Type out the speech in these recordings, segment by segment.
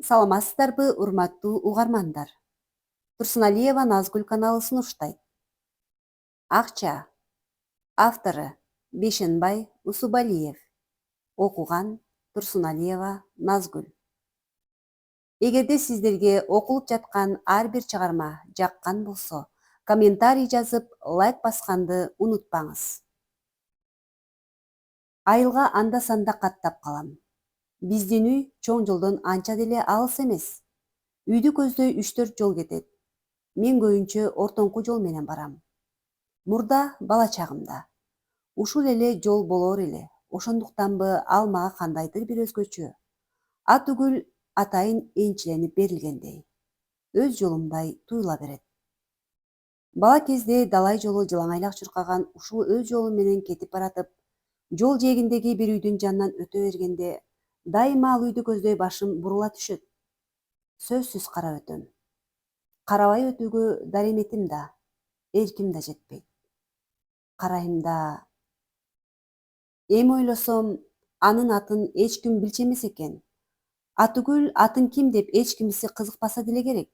Саламатсыздарбы, урматтуу угармандар. Турсуналиева Назгүл каналы сунуштайт. Акча. Авторы Бишенбай Усубалиев. Окуган Турсуналиева Назгүл. Эгерде сиздерге окулуп жаткан ар бир чыгарма жаккан болсо, комментарий жазып, лайк басканды унутпаңыз. Айылга анда-санда каттап калам. Биздин үй чоң жолдон анча деле алыс эмес. Үйдү көздөй 3-4 жол кетет. Мен көбүнчө ортоңку жол менен барам. Мурда бала чагымда. Ушул эле жол болор эле. Ошондуктанбы ал мага кандайдыр бир өзгөчө. Атүгүл атайын энчиленип берилгендей. Өз жолумдай туюла берет. Бала кезде далай жолу жылаңайлак чуркаган ушул өз жолу менен кетип баратып, жол жээгиндеги бир үйдүн жанынан өтө бергенде, дайыма ал үйдү көздөй башым бурула түшөт. Сөзсүз карап өтөм. Карабай өтүүгө дареметим да, эрким да жетпейт. Карайм да, эми ойлосом, анын атын эч ким билчү эмес экен. Атүгүл атын ким деп эч кимиси кызыкпаса деле керек.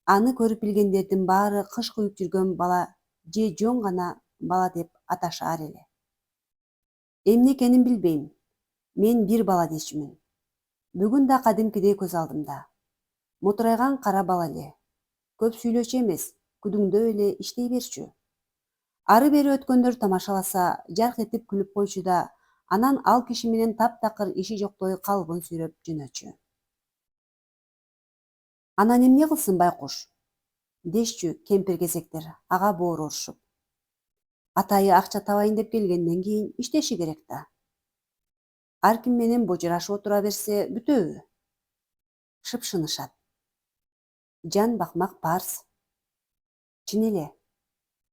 Аны көрүп билгендердин баары кыш күйүп жүргөн бала же жөн гана бала деп аташаар эле. Эмне экенин билбейм. Мен бир бала дечүмүн. Бүгүн да кадимкидей көз алдымда. Мотурайган кара бала эле. Көп сүйлөчү эмес, күдүңдөп эле иштей берчү. Ары бери өткөндөр тамашаласа, жарк этип күлүп койчу да, анан ал киши менен таптакыр иши жоктой калыбын сүйрөп жөнөчү. Анан эмне кылсын байкуш? Дешчү кемпир-кезектер ага боор урушуп. Атайы акча табайын деп келгенден кийин иштеши керек да. Ар ким менен божурашып отура берсе бүтөбү? Шыпшынышат. Жан бакмак парз. Чын эле.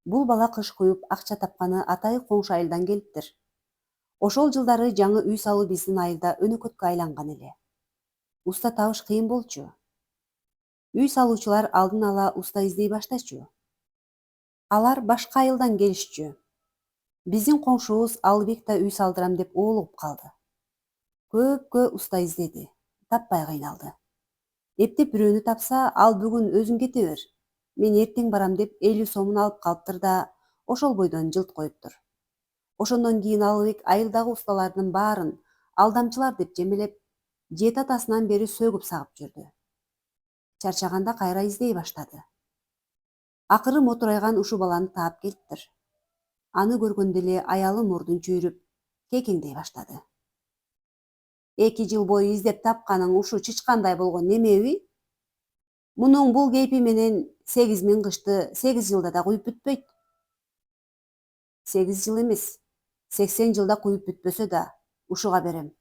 Бул бала кыш күйүп акча тапканы атайы коңшу айылдан келиптир. Ошол жылдары жаңы үй салуу биздин айылда өнөкөткө айланган эле. Уста табыш кыйын болчу. Үй салуучулар алдын ала уста издей баштачу. Алар башка айылдан келишчү. Биздин коңшубуз Алыбек да үй салдырам деп оолугуп калды. Көпкө уста издеди, таппай кыйналды. Эптеп бирөөнү тапса, ал бүгүн өзүң кете бер. Мен эртең барам деп 50 сомун алып калыптыр да, ошол бойдон жылт коюптур. Ошондон кийин Алыбек айылдагы усталардын баарын алдамчылар деп жемелеп, жети атасынан бери сөгүп сагып жүрдү. Чарчаганда кайра издей баштады. Акыры мотурайган ушу баланы таап келиптир. Аны көргөндө эле аялы мурдун чүйрүп, кекеңдей баштады. 2 жыл бою издеп тапканың ушу чычкандай болгон эмеби? Мунун бул кейпи менен 8000 кышты 8 жылда да куюп бүтпөйт. 8 жыл эмес, 80 жылда куюп бүтпөсө да, ушуга берем.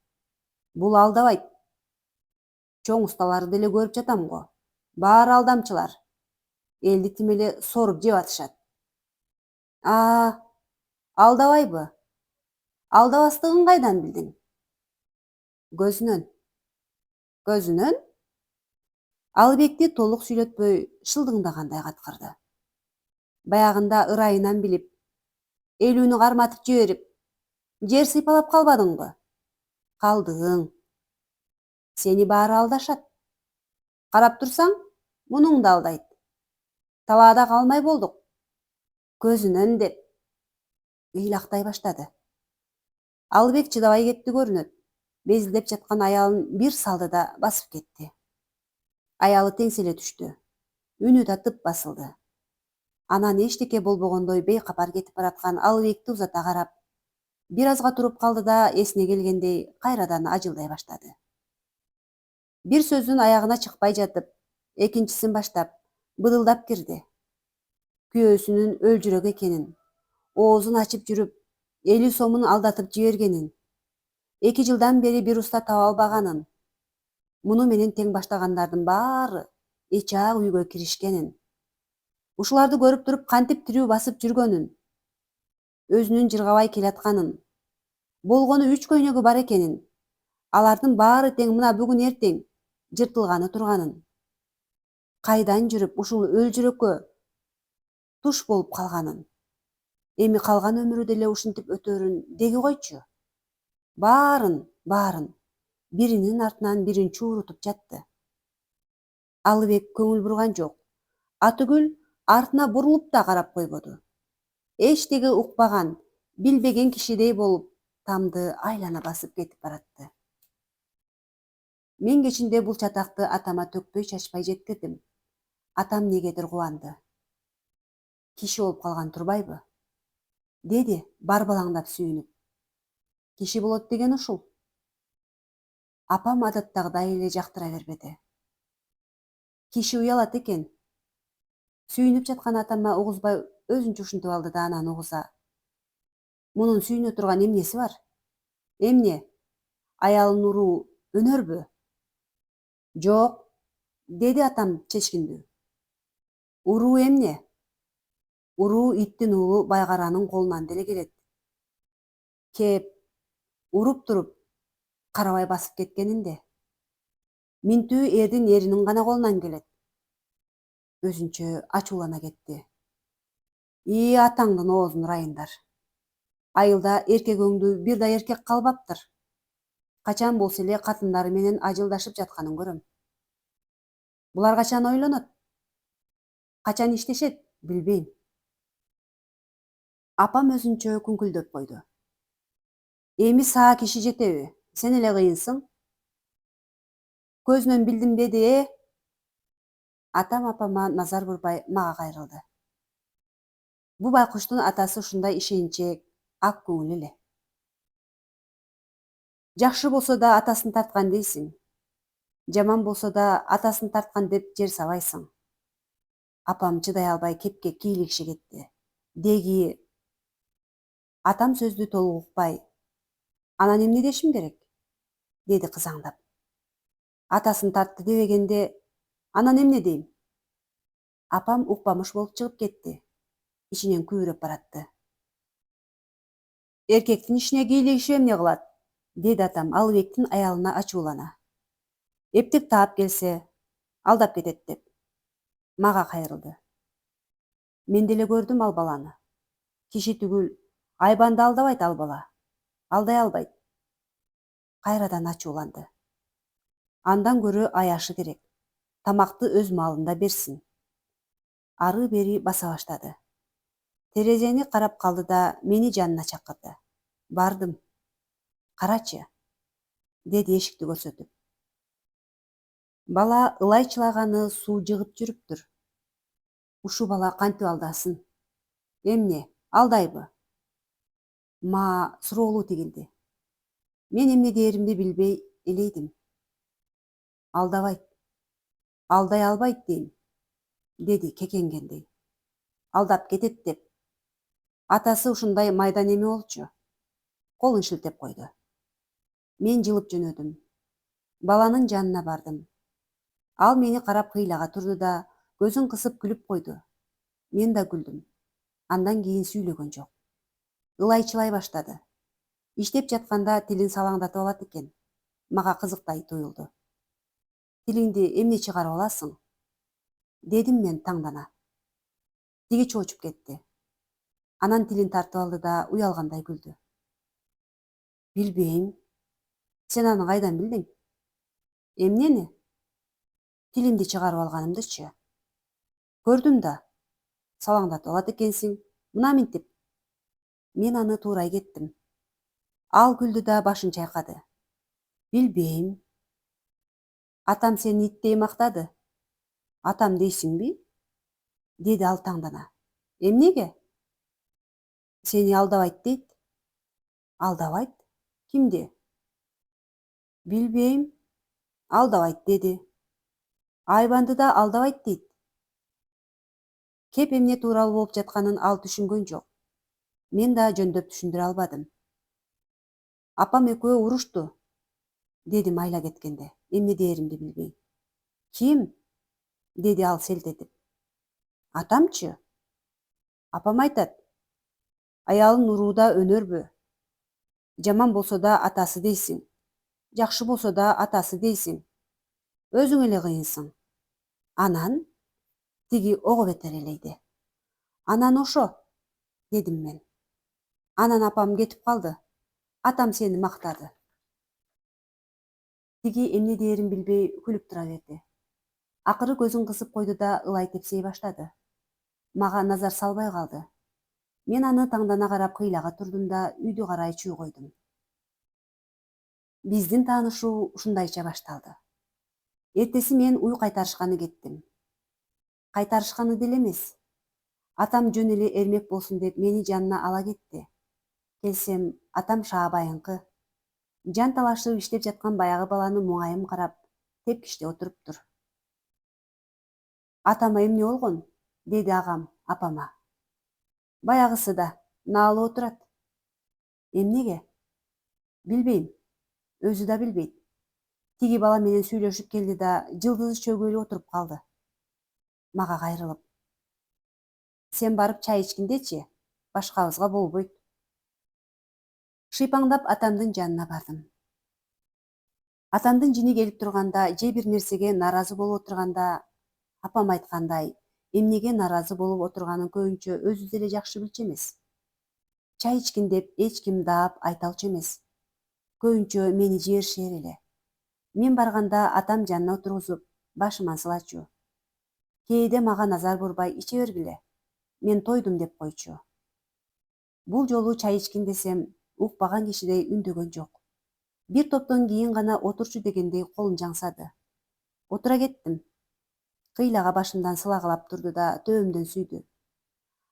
Бул алдабайт. Чоң усталарды деле көрүп жатам го. Баары алдамчылар. Элди тим эле соруп жеп атышат. Алдабайбы? Алдабастыгын кайдан билдиң? Көзүнөн. Көзүнөн? Алыбекти толук сүйлөтпөй, шылдыңдагандай каткырды. Баягында ырайынан билип, элүүнү карматып жиберип, жер сыйпалап калбадыңбы? Калдың. Сени баары алдашат. Карап турсаң, мунуң да алдайт. Талаада калмай болдук. Көзүнөн деп ыйлактай баштады. Алыбек чыдабай кетти көрүнөт. Безилдеп жаткан аялын бир салды да басып кетти. Аялы теңселе түштү. Үнү да тып басылды. Анан эчтеке болбогондой бейкапар кетип бараткан Алыбекти узата карап, бир азга туруп калды да эсине келгендей кайрадан ажылдай баштады. Бир сөзүн аягына чыкпай жатып, экинчисин баштап, быдылдап кирди. Күйөөсүнүн өлжүрөк экенин, оозун ачып жүрүп, 50 сомун алдатып жибергенин, 2 жылдан бери бир уста таба албаганын, муну менен тең баштагандардын баары эч-ак үйгө киришкенин, ушуларды көрүп туруп кантип тирүү басып жүргөнүн, өзүнүн жыргабай келатканын, болгону 3 көйнөгү бар экенин, алардын баары тең мына бүгүн эртең жыртылганы турганын, кайдан жүрүп ушул өлжүрөккө туш болуп калганын, эми калган өмүрү деле ушинтип өтөрүн деги койчу. Баарын биринин артынан бирин чуурутуп жатты. Алыбек көңүл бурган жок. Атүгүл артына бурулуп да карап койбоду. Эчтеге укпаган, билбеген кишидей болуп, тамды айлана басып кетип баратты. Мен кечинде бул чатакты атама төкпөй чачпай жеткирдим. Атам негедир кубанды. Киши болуп калган турбайбы? Деди барбалаңдап сүйүнүп. Киши болот деген ушул. Апам адаттагыдай эле жактыра бербеди. Киши уялат экен. Сүйүнүп жаткан атама угузбай өзүнчө ушинтип алды да анан угуза. Мунун сүйүнө турган эмнеси бар? Эмне? Аялын уруу өнөрбү? Жок, деди атам чечкиндүү. Уруу эмне? Уруу иттин уулу байгаранын колунан деле келет. Кеп, уруп туруп, карабай басып кеткенинде. Минтүү эрдин эринин гана колунан келет. Өзүнчө ачуулана кетти. Атаңдын оозун ырайындар. Айылда эркек өңдүү бир да эркек калбаптыр. Качан болсо эле катындары менен ажылдашып жатканын көрөм. Булар качан ойлонот? Качан иштешет? Билбейм. Апам өзүнчө күңкүлдөп койду. Эми саа киши жетеби? Сен эле кыйынсың. Көзүнөн билдим деди, Атам апама назар бурбай мага кайрылды. Бу байкуштун атасы ушундай ишенчек, ак көңүл эле. Жакшы болсо да атасын тарткан дейсиң. Жаман болсо да атасын тарткан деп жер сабайсың. Апам чыдай албай кепке кийлигише кетти. Деги атам сөздү толук укпай, анан эмне дешим керек? Деди кызаңдап. Атасын тартты дебегенде, анан эмне дейм? Апам укпамыш болуп чыгып кетти. Ичинен күйрөп баратты. Эркектин ишине кийлигишип эмне кылат? Деди атам Алыбектин аялына ачуулана. Эптеп таап келсе, алдап кетет деп. Мага кайрылды. Мен деле көрдүм ал баланы. Киши түгүл, айбанды алдабайт ал бала. Алдай албайт. Кайрадан ачууланды. Андан көрө аяшы керек. Тамакты өз маалында берсин. Ары бери баса баштады. Терезени карап калды да мени жанына чакырды. Бардым. Карачы, деди эшикти көрсөтүп. Бала ылайчылаганы суу жыгып жүрүптүр. Ушу бала кантип алдасын? Эмне, алдайбы? Ма суроолуу тигилди. Мен эмне дээримди билбей элейдим. Алдабайт. Алдай албайт дейм, деди кекенгендей. Алдап кетет деп. Атасы ушундай майдан эме болчу. Колун шилтеп койду. Мен жылып жөнөдүм. Баланын жанына бардым. Ал мени карап кыйлага турду да, көзүн кысып күлүп койду. Мен да күлдүм. Андан кийин сүйлөгөн жок. Ылайчылай баштады. Иштеп жатканда тилин салаңдатып алат экен. Мага кызыктай туюлду. Тилиңди эмне чыгарып аласың? Дедим мен таңдана. Тиги чоочуп кетти. Анан тилин тартып алды да уялгандай күлдү. Билбейм. Сен аны кайдан билдиң? Эмнени? Тилимди чыгарып алганымдычы. Көрдүм да. Салаңдатып алат экенсиң. Мына минтип. Мен аны туурай кеттим. Ал күлдү да башын чайкады. Билбейм. Атам сени иттей мактады. Атам дейсиңби? Деди ал таңдана. Эмнеге? Сени алдабайт дейт. Алдабайт? Кимди? Билбейм. Алдабайт деди. Айбанды да алдабайт дейт. Кеп эмне тууралуу болуп жатканын ал түшүнгөн жок. Мен да жөндөп түшүндүрө албадым. Апам экөө урушту, дедим айла кеткенде, эмне дээримди билбей. Ким? Деди ал селтетип. Атамчы? Апам айтат. Аялын урууда өнөрбү? Жаман болсо да атасы дейсиң. Жакшы болсо да атасы дейсиң. Өзүң эле кыйынсың. Анан? Тиги ого бетер элейди. Анан ошо, дедим мен. Анан апам кетип калды. Атам сени мактады. Тиги эмне дээрин билбей күлүп тура берди. Акыры көзүн кысып койду да ылай тепсей баштады. Мага назар салбай калды. Мен аны таңдана карап кыйлага турдум да үйдү карай чүй койдум. Биздин таанышуу ушундайча башталды. Эртеси мен уй кайтарышканы кеттим. Кайтарышканы деле эмес. Атам жөн эле эрмек болсун деп мени жанына ала кетти. Келсем, атам шаабайыңкы. Жан талашып иштеп жаткан баягы баланы муңайым карап, тепкичте отуруптур. Атама эмне болгон? Деди агам апама. Баягысы да, наалып отурат. Эмнеге? Билбейм. Өзү да билбейт. Тиги бала менен сүйлөшүп келди да жылдызы чөгүйлүп отуруп калды. Мага кайрылып. Сен барып чай ичкиндечи, башкабызга болбойт. Шыйпаңдап атамдын жанына бардым. Атамдын жини келип турганда, же бир нерсеге нааразы болуп отурганда, апам айткандай, эмнеге нааразы болуп отурганын көбүнчө өзү деле жакшы билчү эмес. Чай ичкин деп эч ким даап айта алчу эмес. Көбүнчө мени жиберишер эле. Мен барганда атам жанына отургузуп, башыман сылачу. Кээде мага назар бурбай иче бергиле. Мен тойдум деп койчу. Бул жолу чай ичкин десем, укпаган кишидей үндөгөн жок. Бир топтон кийин гана отурчу дегендей колун жаңсады. Отура кеттим. Кыйлага башымдан сылагылап турду да төбөмдөн сүйдү.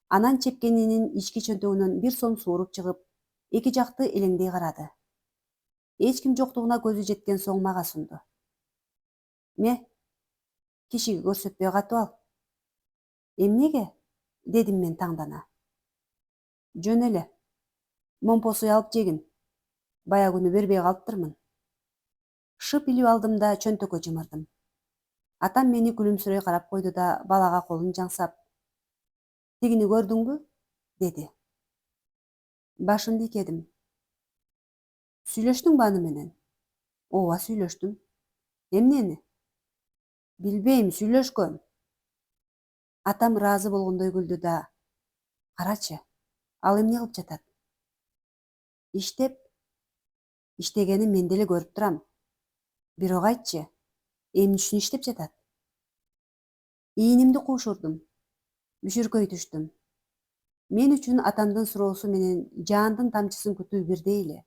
Анан чепкенинин ички чөнтөгүнөн бир сом сууруп чыгып, эки жакты элеңдей карады. Эч ким жоктугуна көзү жеткен соң мага сунду. Ме, кишиге көрсөтпөй катып ал. Эмнеге? Дедим мен таңдана. Жөн эле. Момпосуй алып жегин. Бая күнү бербей калыптырмын. Шып илип алдым да чөнтөккө жымырдым. Атам мени күлүмсүрөй карап койду да балага колун жаңсап, тигини көрдүңбү? Деди. Башымды ийкедим. Сүйлөштүңбү аны менен? Ооба, сүйлөштүм. Эмнени? Билбейм, сүйлөшкөм. Атам ыраазы болгондой күлдү да, карачы, ал эмне кылып жатат? Иштеп. Иштегенин мен деле көрүп турам. Бирок айтчы, эмне үчүн иштеп жатат? Ийинимди куушурдум. Мүшүркөй түштүм. Мен үчүн атамдын суроосу менен жаандын тамчысын күтүү бирдей эле.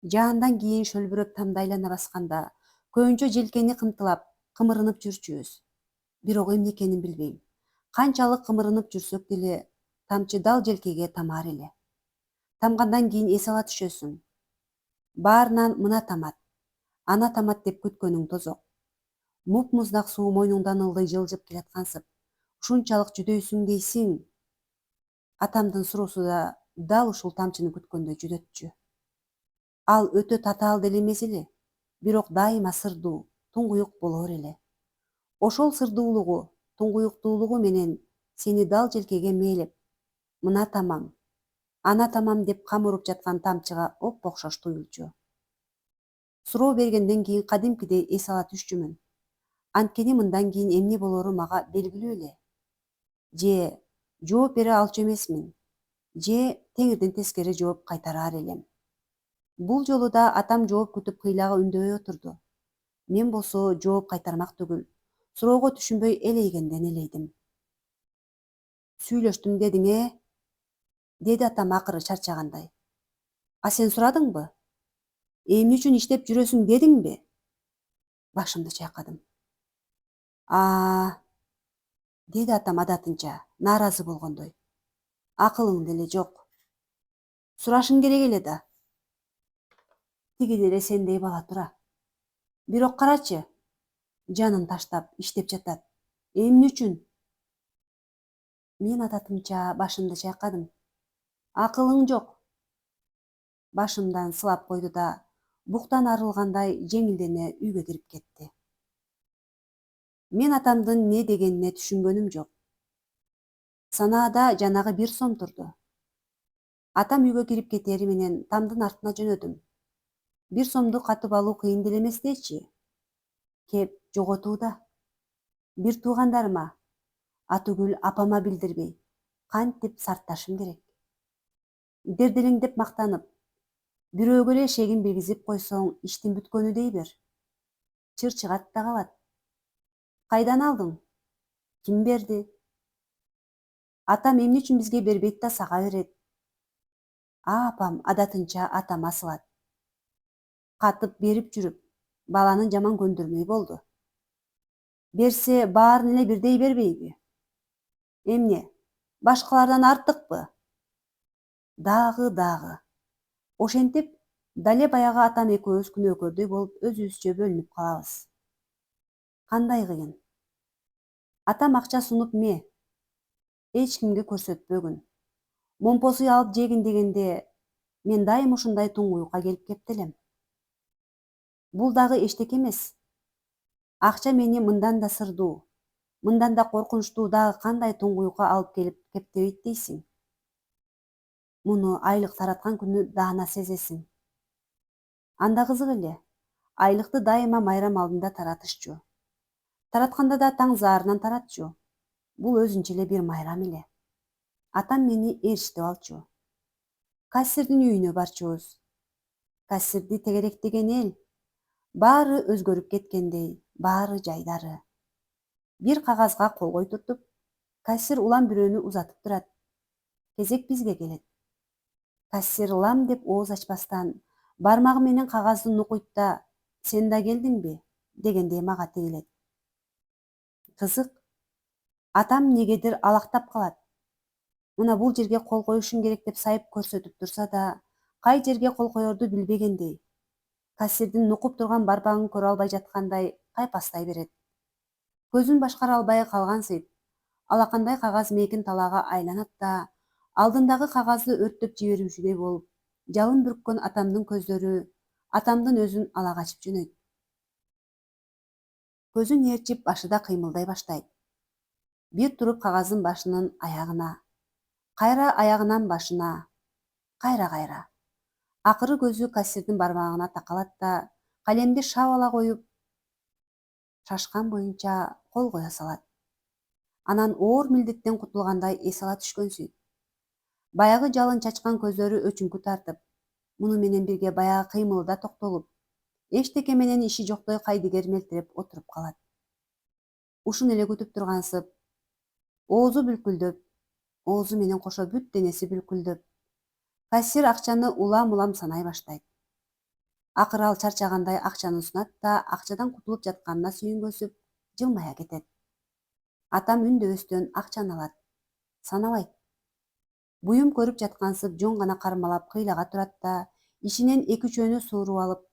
Жаандан кийин шөлбүрөп тамды айлана басканда, көбүнчө желкени кымтылап, кымырынып жүрчүбүз. Бирок эмне экенин билбейм. Канчалык кымырынып жүрсөк деле, тамчы дал желкеге тамаар эле. Тамгандан кийин эс ала түшөсүң. Баарынан мына тамат, ана тамат деп күткөнүң тозок. Муп-муздак суу мойнуңдан ылдый жылжып келаткансып, ушунчалык жүдөйсүң дейсиң. Атамдын суроосу да дал ушул тамчыны күткөндөй жүдөтчү. Ал өтө татаал деле эмес эле, бирок дайыма сырдуу, туңгуюк болор эле. Ошол сырдуулугу, туңгуюктуулугу менен сени дал желкеге мээлеп, мына тамам, ана тамам деп кам уруп жаткан тамчыга оп-окшош туюлчу. Суроо бергенден кийин кадимкидей эс ала түшчүмүн. Анткени мындан кийин эмне болору мага белгилүү эле. Же жооп бере алчу эмесмин, же теңирден тескери жооп кайтараар элем. Бул жолу да атам жооп күтүп кыйлагы үндөбөй отурду. Мен болсо жооп кайтармак түгүл, суроого түшүнбөй элейгенден элейдим. Сүйлөштүм дедиң, деди атам акыры чарчагандай. А сен сурадыңбы? Эмне үчүн иштеп жүрөсүң дедиңби? Башымды чайкадым. Деди атам адатынча, нааразы болгондой. Акылың деле жок. Сурашың керек эле да. Тиги деле сендей бала тура. Бирок карачы, жанын таштап иштеп жатат. Эмне үчүн? Мен адатымча башымды чайкадым. Акылың жок. Башымдан сылап койду да, буктан арылгандай жеңилдене үйгө кирип кетти. Мен атамдын эмне дегенине түшүнгөнүм жок. Санаада жанагы 1 сом турду. Атам үйгө кирип кетери менен тамдын артына жөнөдүм. 1 сомду катып алуу кыйын деле эмес дечи. Кеп жоготууда. Бир туугандарыма, атүгүл апама билдирбей, кантип сартташым керек. Дерделеңдеп мактанып, бирөөгө эле шегин билгизип койсоң, иштин бүткөнү дей бер. Чыр чыгат да калат. Кайдан алдың? Ким берди? Атам эмне үчүн бизге бербейт да сага берет? Апам адатынча атама асылат. Катып берип жүрүп, баланы жаман көндүрмөй болду. Берсе баарын эле бирдей бербейби? Эмне, башкалардан артыкпы? Дагы. Ошентип, дале баягы атам экөөбүз күнөөкөрдөй болуп өзүбүзчө бөлүнүп калабыз. Кандай кыйын. Атам акча сунуп эч кимге көрсөтпөгүн. Момпосуй алып жегин дегенде мен дайым ушундай туңгуюкка келип кептелем. Бул дагы эчтеке эмес. Акча мени мындан да сырдуу, мындан да коркунучтуу дагы кандай туңгуюкка алып келип кептебейт дейсиң? Муну айлык тараткан күнү даана сезесиң. Анда кызык эле, айлыкты дайыма майрам алдында таратышчу. Таратканда да таң заарынан таратчу. Бул өзүнчө эле бир майрам эле. Атам мени ээрчитип алчу. Кассирдин үйүнө барчубуз. Кассирди тегеректеген эл. Баары өзгөрүп кеткендей, баары жайдары. Бир кагазга кол койтуртуп, кассир улам бирөөнү узатып турат. Кезек бизге келет. Кассир лам деп ооз ачпастан, бармагы менен кагазды нукуйт да, сен да келдиңби? Дегендей мага тегилет. Кызык. Атам негедир алактап калат. Мына бул жерге кол коюшуң керек деп сайып көрсөтүп турса да, кай жерге кол коерду билбегендей, кассирдин нукуп турган бармагын көрө албай жаткандай кайпастай берет. Көзүн башкара албай калгансыйт. Алакандай кагаз мейкин талаага айланат да, алдындагы кагазды өрттөп жиберүүчүдөй болуп, жалын бүрккөн атамдын көздөрү атамдын өзүн ала качып жөнөйт. Көзүн ээрчип башы да кыймылдай баштайт. Бир туруп кагаздын башынын аягына, кайра аягынан башына, кайра. Акыры көзү кассирдин бармагына такалат да, калемди шабала коюп, шашкан боюнча кол кое салат. Анан оор милдеттен кутулгандай эс ала түшкөнсүйт. Баягы жалын чачкан көздөрү өчүңкү тартып, муну менен бирге баягы кыймылы да токтолуп, эчтеке менен иши жоктой кайдыгер мелтиреп отуруп калат. Ушуну эле күтүп тургансып, оозу бүлкүлдөп, оозу менен кошо бүт денеси бүлкүлдөп, кассир акчаны улам санай баштайт. Акыры ал чарчагандай акчаны сунат да, акчадан кутулуп жатканына сүйүнгөсүп, жылмая кетет. Атам үндөбөстөн акчаны алат, санабайт. Буюм көрүп жаткансып жон гана кармалап кыйлага турат да, ичинен 2-3 сууруп алып,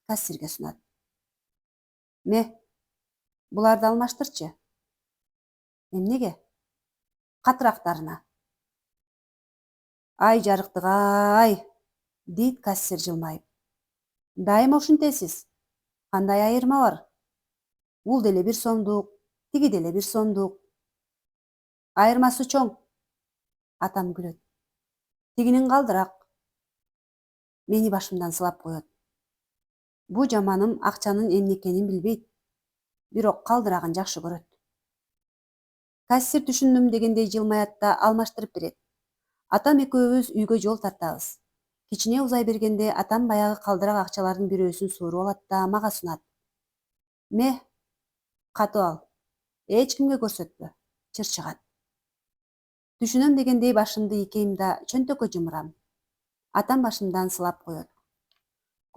кассирге сунат. Буларды алмаштырчы. Эмнеге? Катырактарына. Ай жарыктык дейт кассир жылмайып. Дайыма ушинтесиз. Кандай айырма бар? Бул деле 1 сомдук, тиги деле 1 сомдук. Айырмасы чоң. Атам күлөт. Тигинин калдыраак. Мени башымдан сылап коет. Бу жаманым акчанын эмне экенин билбейт, бирок калдырагын жакшы көрөт. Кассир түшүндүм дегендей жылмаят да алмаштырып берет. Атам экөөбүз үйгө жол тартабыз. Кичине узай бергенде атам баягы калдырак акчалардын бирөөсүн сууруп алат да мага сунат. Катып ал. Эч кимге көрсөтпө. Чырчыгат. Түшүнөм дегендей башымды ийкейм да чөнтөккө жымырам. Атам башымдан сылап коет.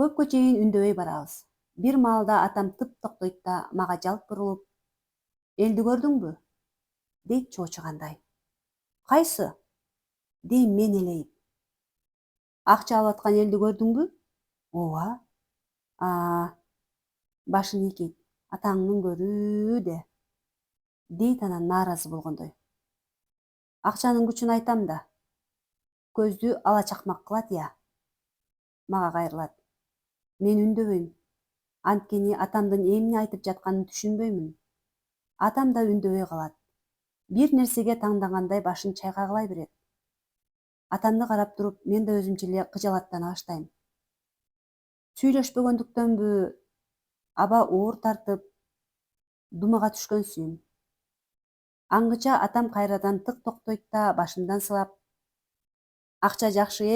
Көпкө чейин үндөбөй барабыз. Бир маалда атам тып токтойт да мага жалт бурулуп, элди көрдүңбү? Дейт чоочугандай. Кайсы? Дейм мен элейип. Акча алып аткан элди көрдүңбү? Ооба. Башын ийкейт. Атаңдын көрүү де. Дейт анан нааразы болгондой. Акчанын күчүн айтам да. Көздү ала чакмак кылат Мага кайрылат. Мен үндөбөйм. Анткени атамдын эмне айтып жатканын түшүнбөймүн. Атам да үндөбөй калат. Бир нерсеге таңдагандай башын чайкагылай берет. Атамды карап туруп, мен да өзүмчө эле кыжалаттана баштайм. Сүйлөшпөгөндүктөнбү, аба оор тартып, думага түшкөнсүйм. Аңгыча атам кайрадан тык токтойт да башымдан сылап, акча жакшы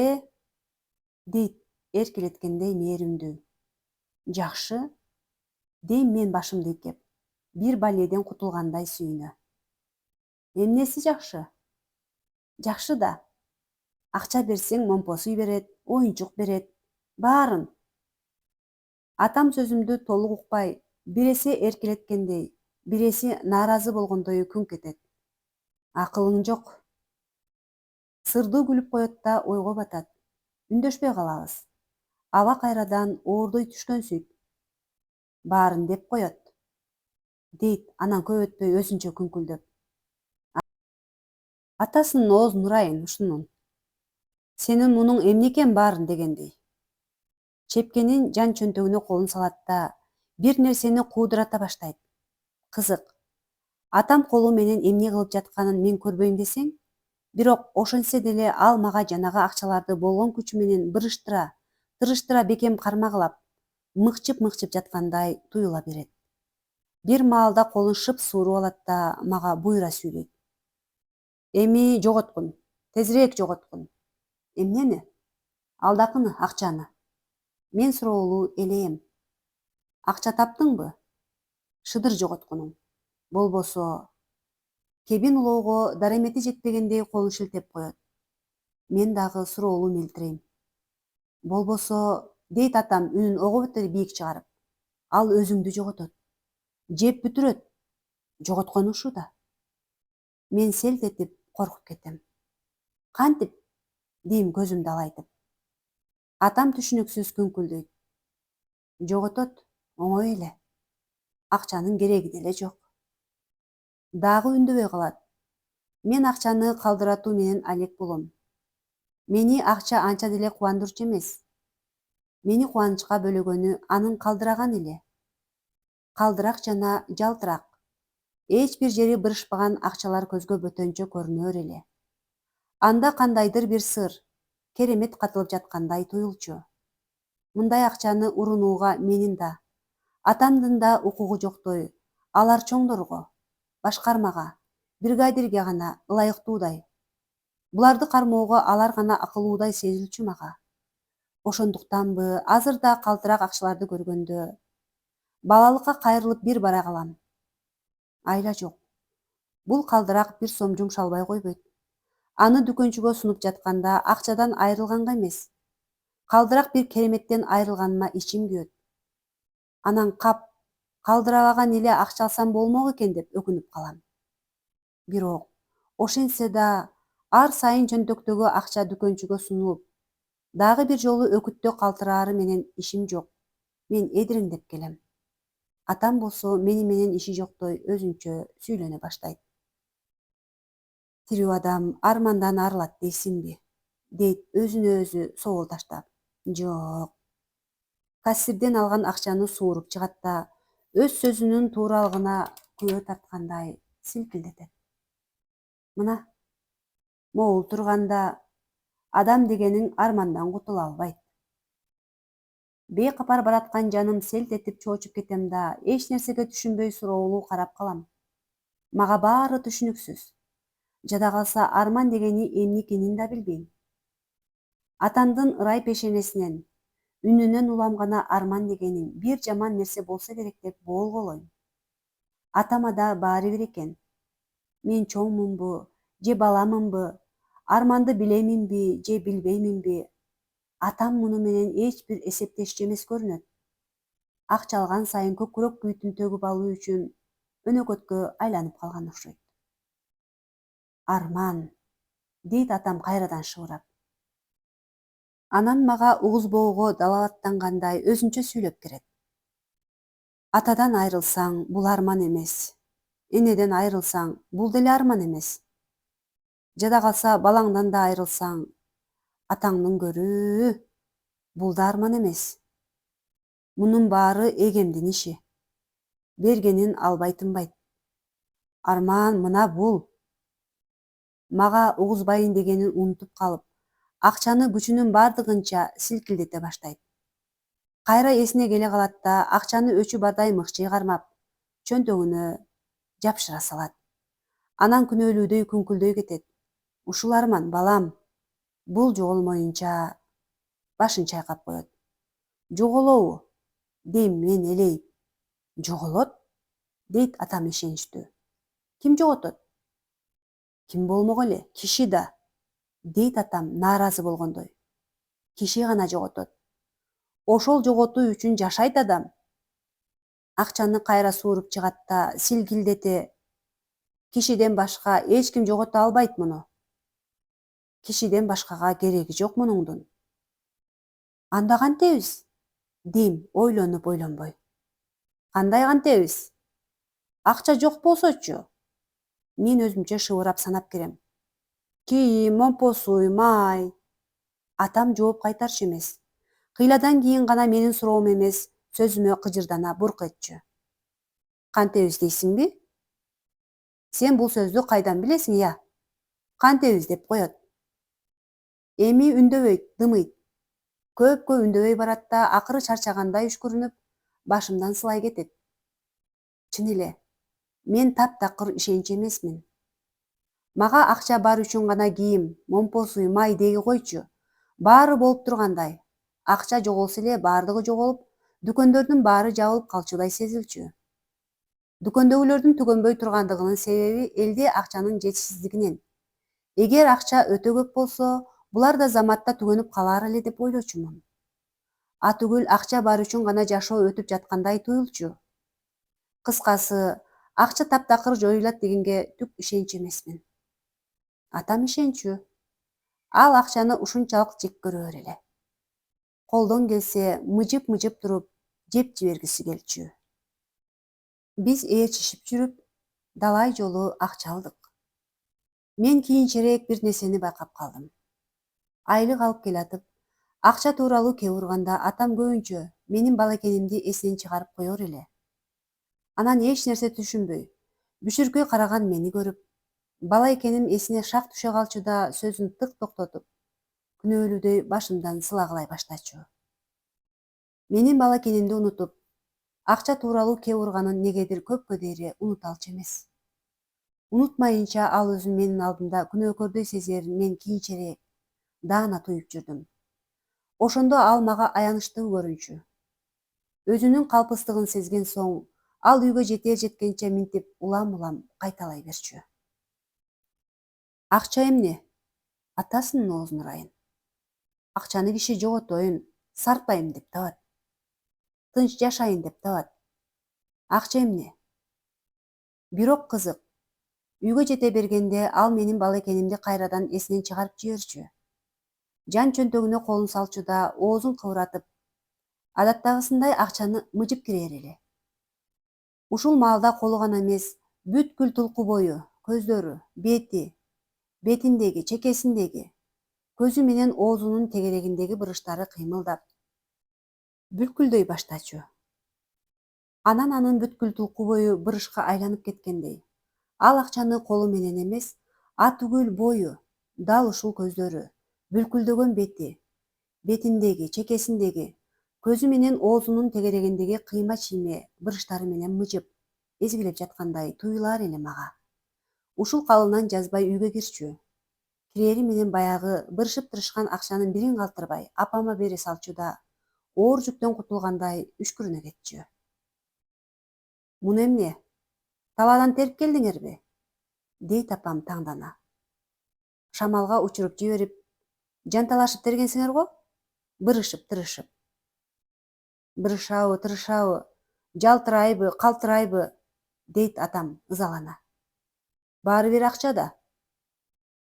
дейт эркелеткендей мээримдүү. Жакшы? Дейм мен башымды ийкеп. бир баледен кутулгандай сүйүнө. Эмнеси жакшы? Жакшы да. Акча берсең момпос үй берет, оюнчук берет, баарын. Атам сөзүмдү толук укпай, биресе эркелеткендей, биресе нааразы болгондой күңк этет. Акылың жок. Сырдуу күлүп коет да ойго батат. Үндөшпөй калабыз. Аба кайрадан оордой түшкөнсүйт. Баарын деп коет. Дейт анан көп өтпөй өзүнчө күңкүлдөп. Атасынын оозун урайын ушунун. Сенин мунуң эмне экен баарын дегендей. Чепкенин жан чөнтөгүнө колун салат да бир нерсени куудурата баштайт. Кызык. Атам колу менен эмне кылып жатканын мен көрбөйм десең, бирок ошентсе деле ал мага жанагы акчаларды болгон күчү менен тырыштыра бекем кармагылап, мыкчып жаткандай туюла берет. Бир маалда колун шып сууруп алат да мага буйра сүйлөйт. Эми жоготкун, тезирээк жоготкун. Эмнени? Алдакыны, акчаны. Мен суроолуу элейм. Акча таптыңбы? Шыдыр жоготкунуң. Болбосо кебин улоого даремети жетпегендей колун шилтеп коет. Мен дагы суроолуу мелтирейм. Болбосо, дейт атам үнүн ого бетер бийик чыгарып. Ал өзүңдү жоготот. Жеп бүтүрөт. Жоготкону ушул да. Мен селт этип коркуп кетем. Кантип? Дейм көзүмдү алайтып. Атам түшүнүксүз күңкүлдөйт. Жоготот, оңой эле. Акчанын кереги деле жок. Дагы үндөбөй калат. Мен акчаны калдыратуу менен алек болом. Мени акча анча деле кубандырчу эмес. Мени кубанычка бөлөгөнү анын калдыраган эле. Калдырак жана жалтырак. Эч бир жери бырышпаган акчалар көзгө бөтөнчө көрүнөр эле. Анда кандайдыр бир сыр, керемет катылып жаткандай туюлчу. Мындай акчаны урунууга менин да, атамдын да укугу жоктой, алар чоңдорго, башкармага, бригадирге гана ылайыктуудай. Буларды кармоого алар гана акылуудай сезилчү мага. Ошондуктанбы азыр да калтырак акчаларды көргөндө балалыкка кайрылып бир бара калам. Айла жок. Бул калдырак бир сом жумшалбай койбойт. Аны дүкөнчүгө сунуп жатканда акчадан айрылганга эмес, калдырак бир кереметтен айрылганыма ичим күйөт. Анан калдырабаган эле акча алсам болмок экен деп өкүнүп калам. Бирок ошентсе да ар сайын чөнтөктөгү акча дүкөнчүгө сунулуп, дагы бир жолу өкүттө калтыраары менен ишим жок. Мен эдириңдеп келем. Атам болсо мени менен иши жоктой өзүнчө сүйлөнө баштайт. Тирүү адам армандан арылат дейсиңби? Дейт өзүнө өзү соол таштап. Жок. Кассирден алган акчаны сууруп чыгат да өз сөзүнүн тууралыгына күбө тарткандай силкилдетет. Мына, могул турганда адам дегениң армандан кутула албайт. Бейкапар бараткан жаным селт этип чоочуп кетем да эч нерсеге түшүнбөй суроолуу карап калам. Мага баары түшүнүксүз. Жада калса арман дегени эмне экенин да билбейм. Атамдын ырай пешенесинен, үнүнөн улам гана арман дегенин бир жаман нерсе болсо керек деп боолголойм. Атама да баары бир экен. Мен чоңмунбу, же баламынбы, арманды билеминби, же билбейминби, атам муну менен эч бир эсептешчү эмес көрүнөт. Акча алган сайын көкүрөк күйүтүн төгүп алуу үчүн өнөкөткө айланып калган окшойт. Арман, дейт атам кайрадан шыбырап. Анан мага угуз боого далалаттангандай өзүнчө сүйлөп берет. Атадан айрылсаң, бул арман эмес. Энеден айрылсаң, бул деле арман эмес. Жада калса балаңдан да айрылсаң, атаңдын көрүү, бул да арман эмес. Мунун баары эгемдин иши. Бергенин албай тынбайт. Арман мына бул. Мага угузбайын дегенин унутуп калып, акчаны күчүнүн бардыгынча силкилдете баштайт. Кайра эсине келе калат да акчаны өчү бардай мыкчый кармап, чөнтөгүнө жапшыра салат. Анан күнөөлүүдөй күңкүлдөй кетет. Ушул арман, балам. Бул жоголмоюнча башын чайкап коет. Жоголобу? Дейм мен элейип. Жоголот? дейт атам ишеничтүү. Ким жоготот? Ким болмок эле, киши да, дейт атам нааразы болгондой. Киши гана жоготот. Ошол жоготуу үчүн жашайт адам. Акчаны кайра сууруп чыгат да силкилдете. Кишиден башка эч ким жогото албайт муну. Кишиден башкага кереги жок мунуңдун. Анда кантебиз? Дейм ойлонуп ойлонбой. Кандай кантебиз? Акча жок болсочу? Мен өзүмчө шыбырап санап керем. Кийим, момпосуй, май. Атам жооп кайтарчу эмес. Кыйладан кийин гана менин суроом эмес, сөзүмө кыжырдана бурк этчү. Кантебиз дейсиңби? Сен бул сөздү кайдан билесиң, я? Кантебиз деп коет. Эми үндөбөйт, дымыйт. Көп үндөбөй барат да акыры чарчагандай үшкүрүнүп, башымдан сылай кетет. Чын эле, мен таптакыр ишенч эмесмин. Мага акча бар үчүн гана кийим, момпосуй, май деги койчу. Баары болуп тургандай. Акча жоголсо эле баардыгы жоголуп, дүкөндөрдүн баары жабылып калчудай сезилчү. Дүкөндөгүлөрдүн түгөнбөй тургандыгынын себеби элде акчанын жетишсиздигинен. Эгер акча өтө көп болсо, булар да заматта түгөнүп калар эле деп ойлочумун. Атүгүл акча бар үчүн гана жашоо өтүп жаткандай туюлчу. Кыскасы, акча таптакыр жоюлат дегенге түк ишенч эмесмин. Атам ишенчү. Ал акчаны ушунчалык жек көрөр эле. Колдон келсе, мыжып туруп, жеп жибергиси келчү. Биз ээрчишип жүрүп, далай жолу акча алдык. Мен кийинчерээк бир нерсени байкап калдым. Айлык алып келатып, акча тууралуу кеп урганда атам көбүнчө менин бала экенимди эсинен чыгарып коёр эле. Анан эч нерсе түшүнбөй, бүшүркөй караган мени көрүп, бала экеним эсине шак түшө калчу да сөзүн тык токтотуп, күнөөлүүдөй башымдан сылагылай баштачу. Менин бала экенимди унутуп, акча тууралуу кеп урганын негедир көпкө дейри унута алчу эмес. Унутмайынча ал өзүн менин алдымда күнөөкөрдөй сезерин мен кийинчерээк даана туюп жүрдүм. Ошондо ал мага аянычтуу көрүнчү. Өзүнүн калпыстыгын сезген соң, ал үйгө жетер жеткенче минтип улам кайталай берчү. Акча эмне? Атасынын оозун ырайын. Акчаны киши жоготоюн, сарптайм деп табат. Тынч жашайын деп табат. Акча эмне? Бирок кызык. Үйгө жете бергенде ал менин бала экенимди кайрадан эсинен чыгарып жиберчү. Жан чөнтөгүнө колун салчу да оозун кыбыратып, адаттагысындай акчаны мыжып кирер эле. Ушул маалда колу гана эмес, бүткүл тулку бою, көздөрү, бетиндеги, чекесиндеги, көзү менен оозунун тегерегиндеги бырыштары кыймылдап, бүлкүлдөй баштачу. Анан анын бүткүл тулку бою бырышка айланып кеткендей. Ал акчаны колу менен эмес, атүгүл бою, дал ушул көздөрү, бүлкүлдөгөн бетиндеги, чекесиндеги, көзү менен оозунун тегерегиндеги кыйма чийме бырыштары менен мыжып, эзгилеп жаткандай туюлар эле мага. Ушул калыбынан жазбай үйгө кирчү. Кирери менен баягы бырышып тырышкан акчанын бирин калтырбай апама бере салчу да оор жүктөн кутулгандай үшкүрүнө кетчү. Муну эмне? Талаадан терип келдиңерби? Дейт апам таңдана. Шамалга учуруп жиберип, жанталашып тергенсиңер го? Бырышып тырышып. Бырышабы, тырышабы, жалтырайбы, калтырайбы, дейт атам ызалана. Баары бир акча да.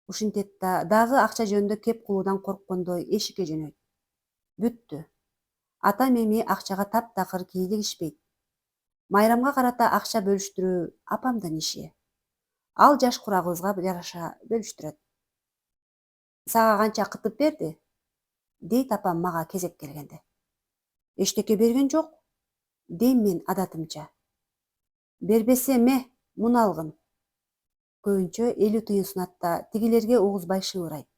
Ушинтет да дагы акча жөнүндө кеп кылуудан корккондой эшикке жөнөйт. Бүттү. Атам эми акчага таптакыр кийлигишпейт. Майрамга карата акча бөлүштүрүү апамдын иши. Ал жаш курагыбызга жараша бөлүштүрөт. Сага канча кытып берди? Дейт апам мага кезек келгенде. Эчтеке берген жок, дейм мен адатымча. Бербесе муну алгын. Көбүнчө 50 тыйын сунат да тигилерге угузбай шыбырайт.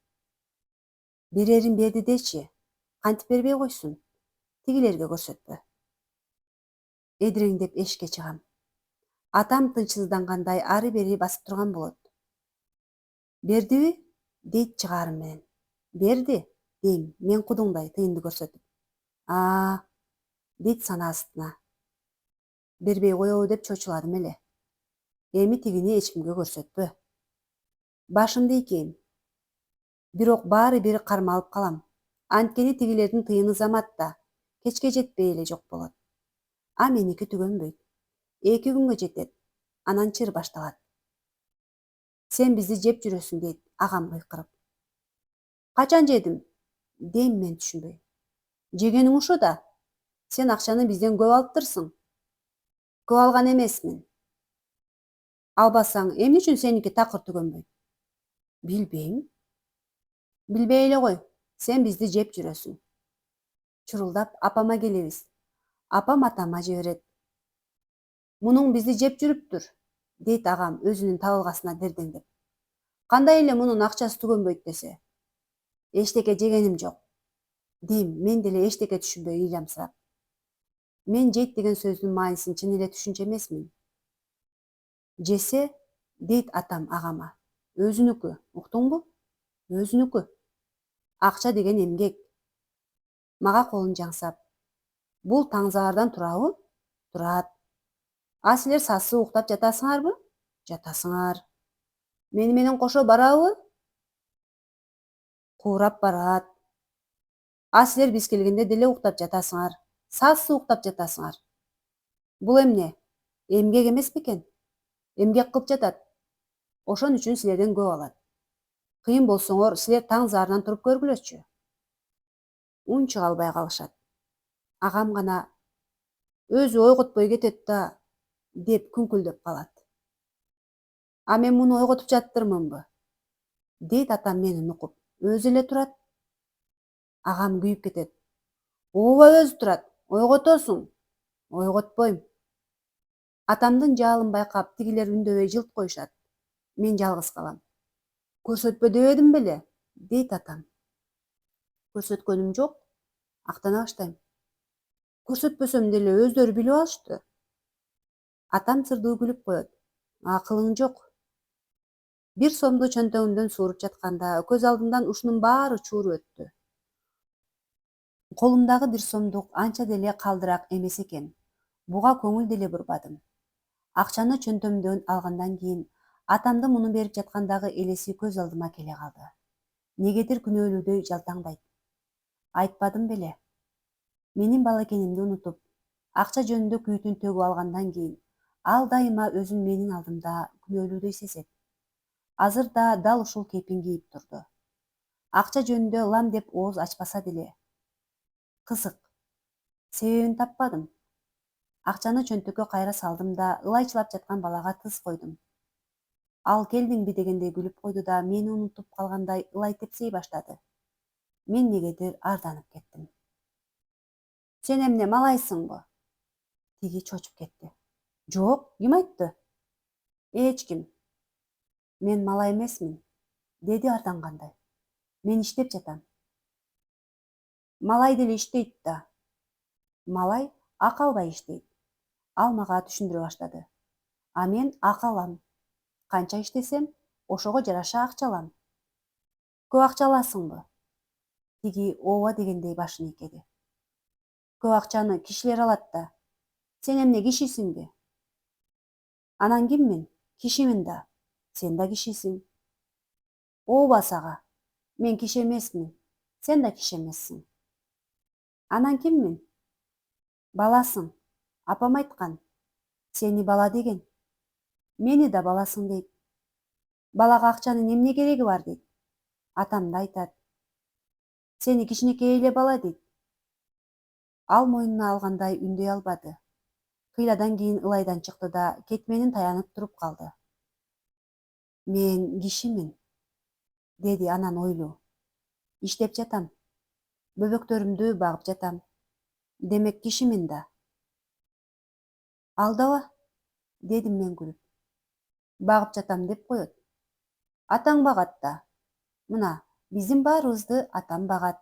Берерин берди дечи, кантип бербей койсун, тигилерге көрсөтпө. Эдиреңдеп эшикке чыгам. Атам тынчсыздангандай ары бери басып турган болот. Бердиби? Дейт чыгаарым менен. Берди, дейм мен кудуңдай тыйынды көрсөтүп. Дейт санаа астына. бербей коебу деп чочуладым эле. Эми тигини эч кимге көрсөтпө. Башымды ийкейм. Бирок баары бир кармалып калам. Анткени тигилердин тыйыны заматта. Кечке жетпей эле жок болот. А меники түгөнбөйт. 2 күнгө жетет. Анан чыр башталат. Сен бизди жеп жүрөсүң дейт агам кыйкырып. Качан жедим? Дейм мен түшүнбөй. Жегениң ушо да. Сен акчаны бизден көп алыптырсың. Көп алган эмесмин. Албасаң, эмне үчүн сеники такыр түгөнбөйт? Билбейм. Билбей эле кой. Сен бизди жеп жүрөсүң. Чурулдап апама келебиз. Апам атама жиберет. Мунуң бизди жеп жүрүптүр, дейт агам өзүнүн табылгасына дердеңдеп. Кандай эле мунун акчасы түгөнбөйт десе. Эчтеке жегеним жок. Дейм мен деле эчтеке түшүнбөй ыйламсырап. Мен жейт деген сөздүн маанисин чын эле түшүнчү эмесмин. Жесе, дейт атам агама. Өзүнүкү, уктуңбу? Өзүнүкү. Акча деген эмгек. Мага колун жаңсап. Бул таңзабардан турабы? Турат. А силер сассы уктап жатасыңарбы? Жатасыңар. Мени менен кошо барабы? Куурап барат. А силер биз келгенде деле уктап жатасыңар. Сассы уктап жатасыңар. Бул эмне? Эмгек эмес бекен? Эмгек кылып жатат. Ошон үчүн силерден көп алат. Кыйын болсоңор, силер таң заарынан туруп көргүлөчү. Унчук албай калышат. Агам гана өзү ойготпой кетет да, деп күңкүлдөп калат. А мен муну ойготуп жаттырмынбы? Дейт атам мени нукуп. Өзү эле турат. Агам күйүп кетет. Ооба өзү турат. Ойготосуң. Ойготпойм. Атамдын жаалын байкап, тигилер үндөбөй жылт коюшат. Мен жалгыз калам. Көрсөтпө дебедим беле? Дейт атам. Көрсөткөнүм жок. Актана баштайм. Көрсөтпөсөм деле өздөрү билип алышты. Атам сырдуу күлүп коет. Акылың жок. 1 сомду чөнтөгүмдөн сууруп жатканда көз алдымдан ушунун баары чууруп өттү. Колумдагы 1 сомдук анча деле калдырак эмес экен. Буга көңүл деле бурбадым. Акчаны чөнтөмдөн алгандан кийин атамды муну берип жаткандагы элеси көз алдыма келе калды. Негедир күнөөлүүдөй жалтаңдайт. Айтпадым беле? Менин бала экенимди унутуп, акча жөнүндө күйүтүн төгүп алгандан кийин ал дайыма өзүн менин алдымда күнөөлүүдөй сезет. Азыр да дал ушул кейпин кийип турду. Акча жөнүндө лам деп ооз ачпаса деле. Кызык. Себебин таппадым. Акчаны чөнтөккө кайра салдым да ылайчылап жаткан балага тыз койдум. Ал келдиңби дегендей күлүп койду да мени унутуп калгандай ылай тепсей баштады. Мен негедир арданып кеттим. Сен эмне малайсыңбы? Тиги чочуп кетти. Жок, ким айтты? Эч ким. Мен малай эмесмин, деди ардангандай. Мен иштеп жатам. Малай деле иштейт да. Малай акы албай иштейт. Ал мага түшүндүрө баштады. А мен акы алам. Канча иштесем, ошого жараша акча алам. Көп акча аласыңбы? Тиги ооба дегендей башын ийкеди. Көп акчаны кишилер алат да. Сен эмне кишисиңби? Анан киммин? Кишимин да. Сен да кишисиң. Ооба сага. Мен киши эмесмин. Сен да киши эмессиң. Анан киммин? Баласың. Апам айткан. Сени бала деген. Мени да баласың дейт. Балага акчанын эмне кереги бар дейт. Атам да айтат. Сени кичинекей эле бала дейт. Ал мойнуна алгандай үндөй албады. Кыйладан кийин ылайдан чыкты да кетменин таянып туруп калды. Мен кишимин, деди анан ойлуу. Иштеп жатам. Бөбөктөрүмдү багып жатам. Демек кишимин да. Алдаба, дедим мен күлүп. Багып жатам деп коет. Атаң багат да. Мына, биздин баарыбызды атам багат.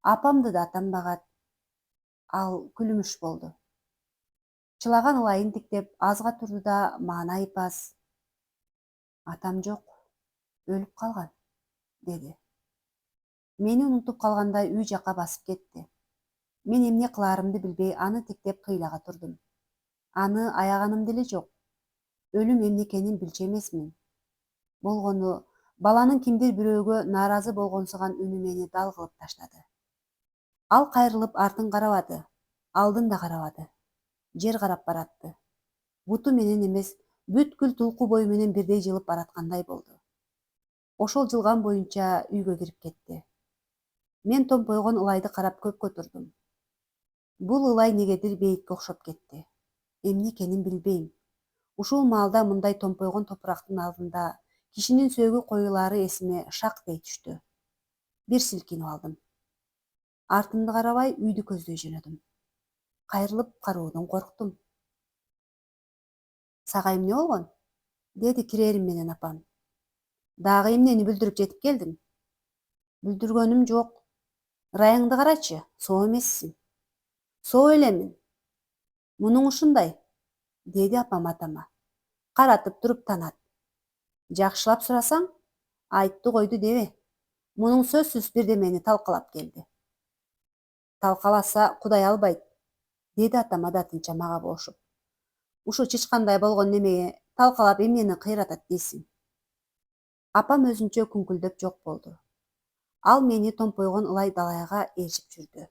Апамды да атам багат. Ал күлүмүш болду. Чылаган ылайын тиктеп азга турду да маанайып аз. Атам жок, өлүп калган, деди. Мени унутуп калгандай үй жака басып кетти. Мен эмне кылаарымды билбей аны тиктеп кыйлага турдум. Аны аяганым деле жок. Өлүм эмне экенин билчү эмесмин. Болгону баланын кимдир бирөөгө нааразы болгонсуган үнү мени дал кылып таштады. Ал кайрылып артын карабады, алдын да карабады. Жер карап баратты. Буту менен эмес, бүткүл тулку бою менен бирдей жылып бараткандай болду. Ошол жылган боюнча үйгө кирип кетти. Мен томпойгон ылайды карап көпкө турдум. Бул ылай негедир бейитке окшоп кетти. Эмне экенин билбейм. Ушул маалда мындай томпойгон топурактын алдында кишинин сөөгү коюлаары эсиме шактей түштү. Бир силкинип алдым. Артымды карабай үйдү көздөй жөнөдүм. Кайрылып кароодон корктум. Сага эмне болгон? Деди кирээрим менен апам. Дагы эмнени бүлдүрүп жетип келдиң? Бүлдүргөнүм жок. Ырайыңды карачы, соо эмессиң. Соо элемин. Мунуң ушундай, деди апам атама. Каратып туруп танат. Жакшылап сурасаң, айтты койду дебе. Мунуң сөзсүз бирдемени талкалап келди. Талкаласа Кудай албайт, деди атам адатынча мага болушуп. Ушу чычкандай болгон немеге талкалап эмнени кыйратат дейсиң? Апам өзүнчө күңкүлдөп жок болду. Ал мени томпойгон ылай далайга ээрчип жүрдү.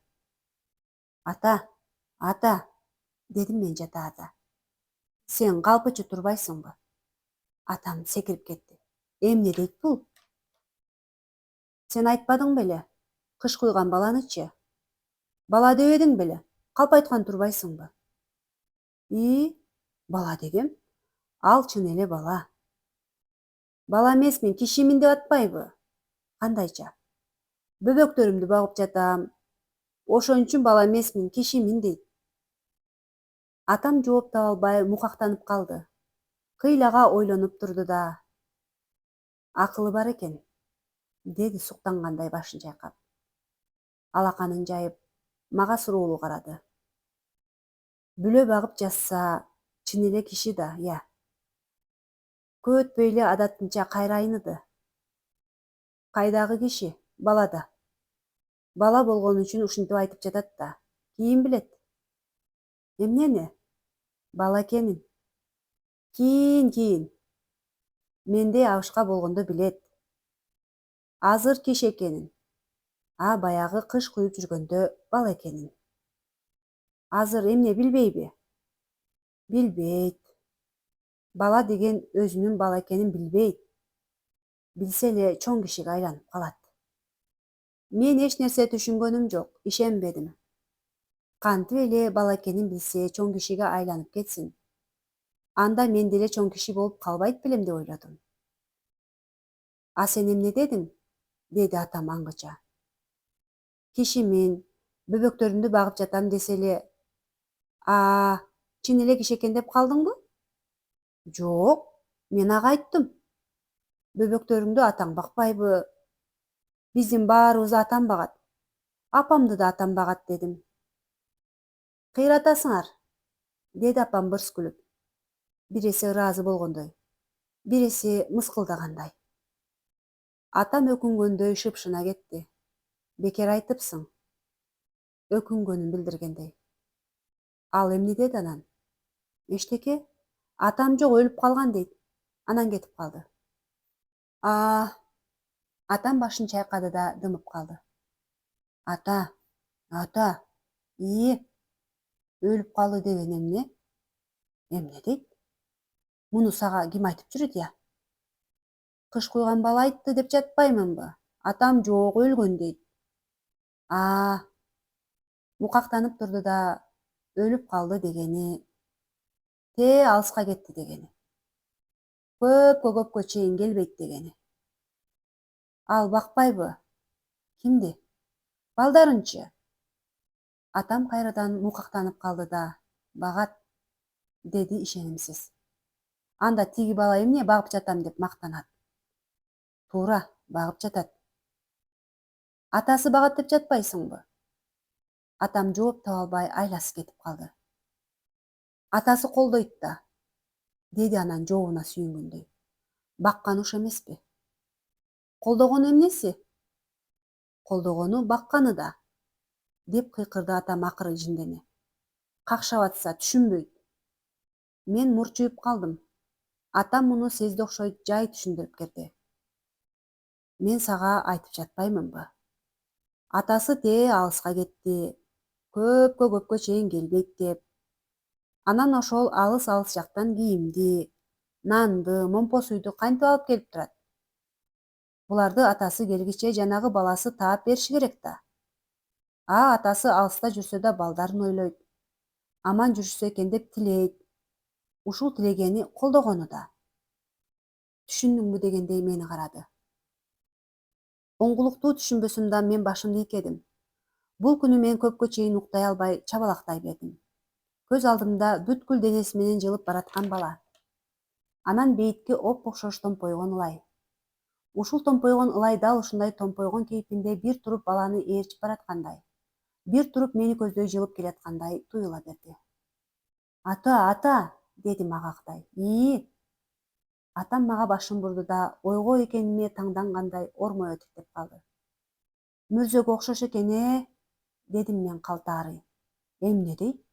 Ата, дедим мен жатаада. Сен калпычы турбайсыңбы? Атам секирип кетти. Эмне дейт бул? Сен айтпадың беле? Кыш куйган баланычы? Бала дебедиң беле? Калпайткан турбайсыңбы? Бала дегем? Ал чын эле бала. Бала эмесмин, кишимин деп атпайбы? Кандайча? Бөбөктөрүмдү багып жатам. Ошон үчүн бала эмесмин, кишимин дейт. Атам жооп таба албай мукактанып калды. Кыйлага ойлонуп турду да. Акылы бар экен, деди суктангандай башын чайкап. Алаканын жайып, мага суроолуу карады. Бүлө багып жатса, чын эле киши да, я. Көп өтпөй эле адатынча кайра айныды. Кайдагы киши? Балада. Бала болгон үчүн ушинтип айтып жатат да. Кийин билет. Эмнени? Бала экенин. Кийин. Мендей абышка болгондо билет. Азыр киши экенин. Баягы кыш куюп жүргөндө бала экенин. Азыр эмне билбейби? Билбейт. Бала деген өзүнүн бала экенин билбейт. Билсе эле чоң кишиге айланып калат. Мен эч нерсе түшүнгөнүм жок, ишенбедим. Кантип эле бала экенин билсе чоң кишиге айланып кетсин. Анда мен деле чоң киши болуп калбайт белем деп ойлодум. А сен эмне дедиң? Деди атам аңгыча. Кишимин, бөбөктөрүмдү багып жатам десе эле, чын эле киши экен деп калдыңбы? Жок, мен ага айттым. Бөбөктөрүңдү атаң бакпайбы? Биздин баарыбызды атам багат. Апамды да атам багат дедим. Кыйратасыңар, деди апам бырс күлүп. Биреси ыраазы болгондой, биреси мыскылдагандай. Атам өкүнгөндөй шыпшына кетти. Бекер айтыпсың. Өкүнгөнүн билдиргендей. Ал эмне деди анан? Эчтеке? Атам жок, өлүп калган дейт. Анан кетип калды. Атам башын чайкады да дымып калды. Ата, өлүп калды деген эмне? Эмне дейт? Муну сага ким айтып жүрөт я? Кыш куйган бала айтты деп жатпаймынбы? Атам жок, өлгөн дейт. Мукактанып турду да, өлүп калды дегени, алыска кетти дегени. Көпкө чейин келбейт дегени. Ал бакпайбы? Кимди? Балдарынчы? Атам кайрадан мукактанып калды да, багат, деди ишенимсиз. Анда тиги бала эмне багып жатам деп мактанат? Туура, багып жатат. Атасы багат деп жатпайсыңбы? Атам жооп таба албай айласы кетип калды. Атасы колдойт да, деди анан жообуна сүйүнгөндөй. Бакканы ушу эмеспи? Колдогону эмнеси? Колдогону бакканы да, деп кыйкырды атам акыры ижиндене. Какшап атса түшүнбөйт. Мен мурчуюп калдым. Атам муну сезди окшойт жай түшүндүрүп берди. Мен сага айтып жатпаймынбы? Атасы тээ алыска кетти, көпкө чейин келбейт деп. Анан ошол алыс жактан кийимди, нанды, момпо суйду кантип алып келип турат? Буларды атасы келгиче жанагы баласы таап бериши керек да. Атасы алыста жүрсө да балдарын ойлойт. Аман жүрүшсө экен деп тилейт. Ушул тилегени колдогону да. Түшүндүңбү дегендей мени карады. Оңгулуктуу түшүнбөсөм да мен башымды ийкедим. Бул күнү мен көпкө чейин уктай албай чабалактай бердим. Көз алдымда бүткүл денеси менен жылып бараткан бала. Анан бейитке оп окшош томпойгон ылай. Ушул томпойгон ылай дал ушундай томпойгон кейпинде бир туруп баланы ээрчип бараткандай, бир туруп мени көздөй жылып келаткандай туюла берди. Ата, дедим агактай. Атам мага башын бурду да ойго экениме таңдангандай ормой өтүктеп калды. Мүрзөгө окшош экен, дедим мен калтаарый. Эмне дейт?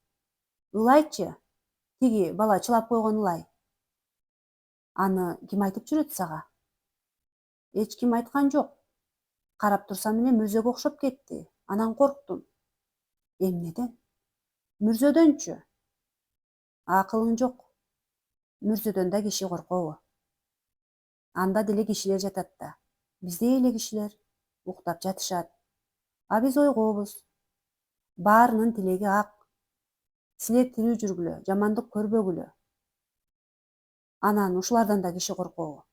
Ылайчы, тиги бала чылап койгон ылай. Аны ким айтып жүрөт сага? Эч ким айткан жок. Карап турсам эле мүрзөгө окшоп кетти. Анан корктум. Эмнеден? Мүрзөдөнчү. Акылың жок. Мүрзөдөн да киши коркобу? Анда деле кишилер жатат да. Биздей эле кишилер уктап жатышат. А биз ойгобуз. Баарынын тилеги ак. Силер тирүү жүргүлө, жамандык көрбөгүлө. Анан ушулардан да киши коркобу?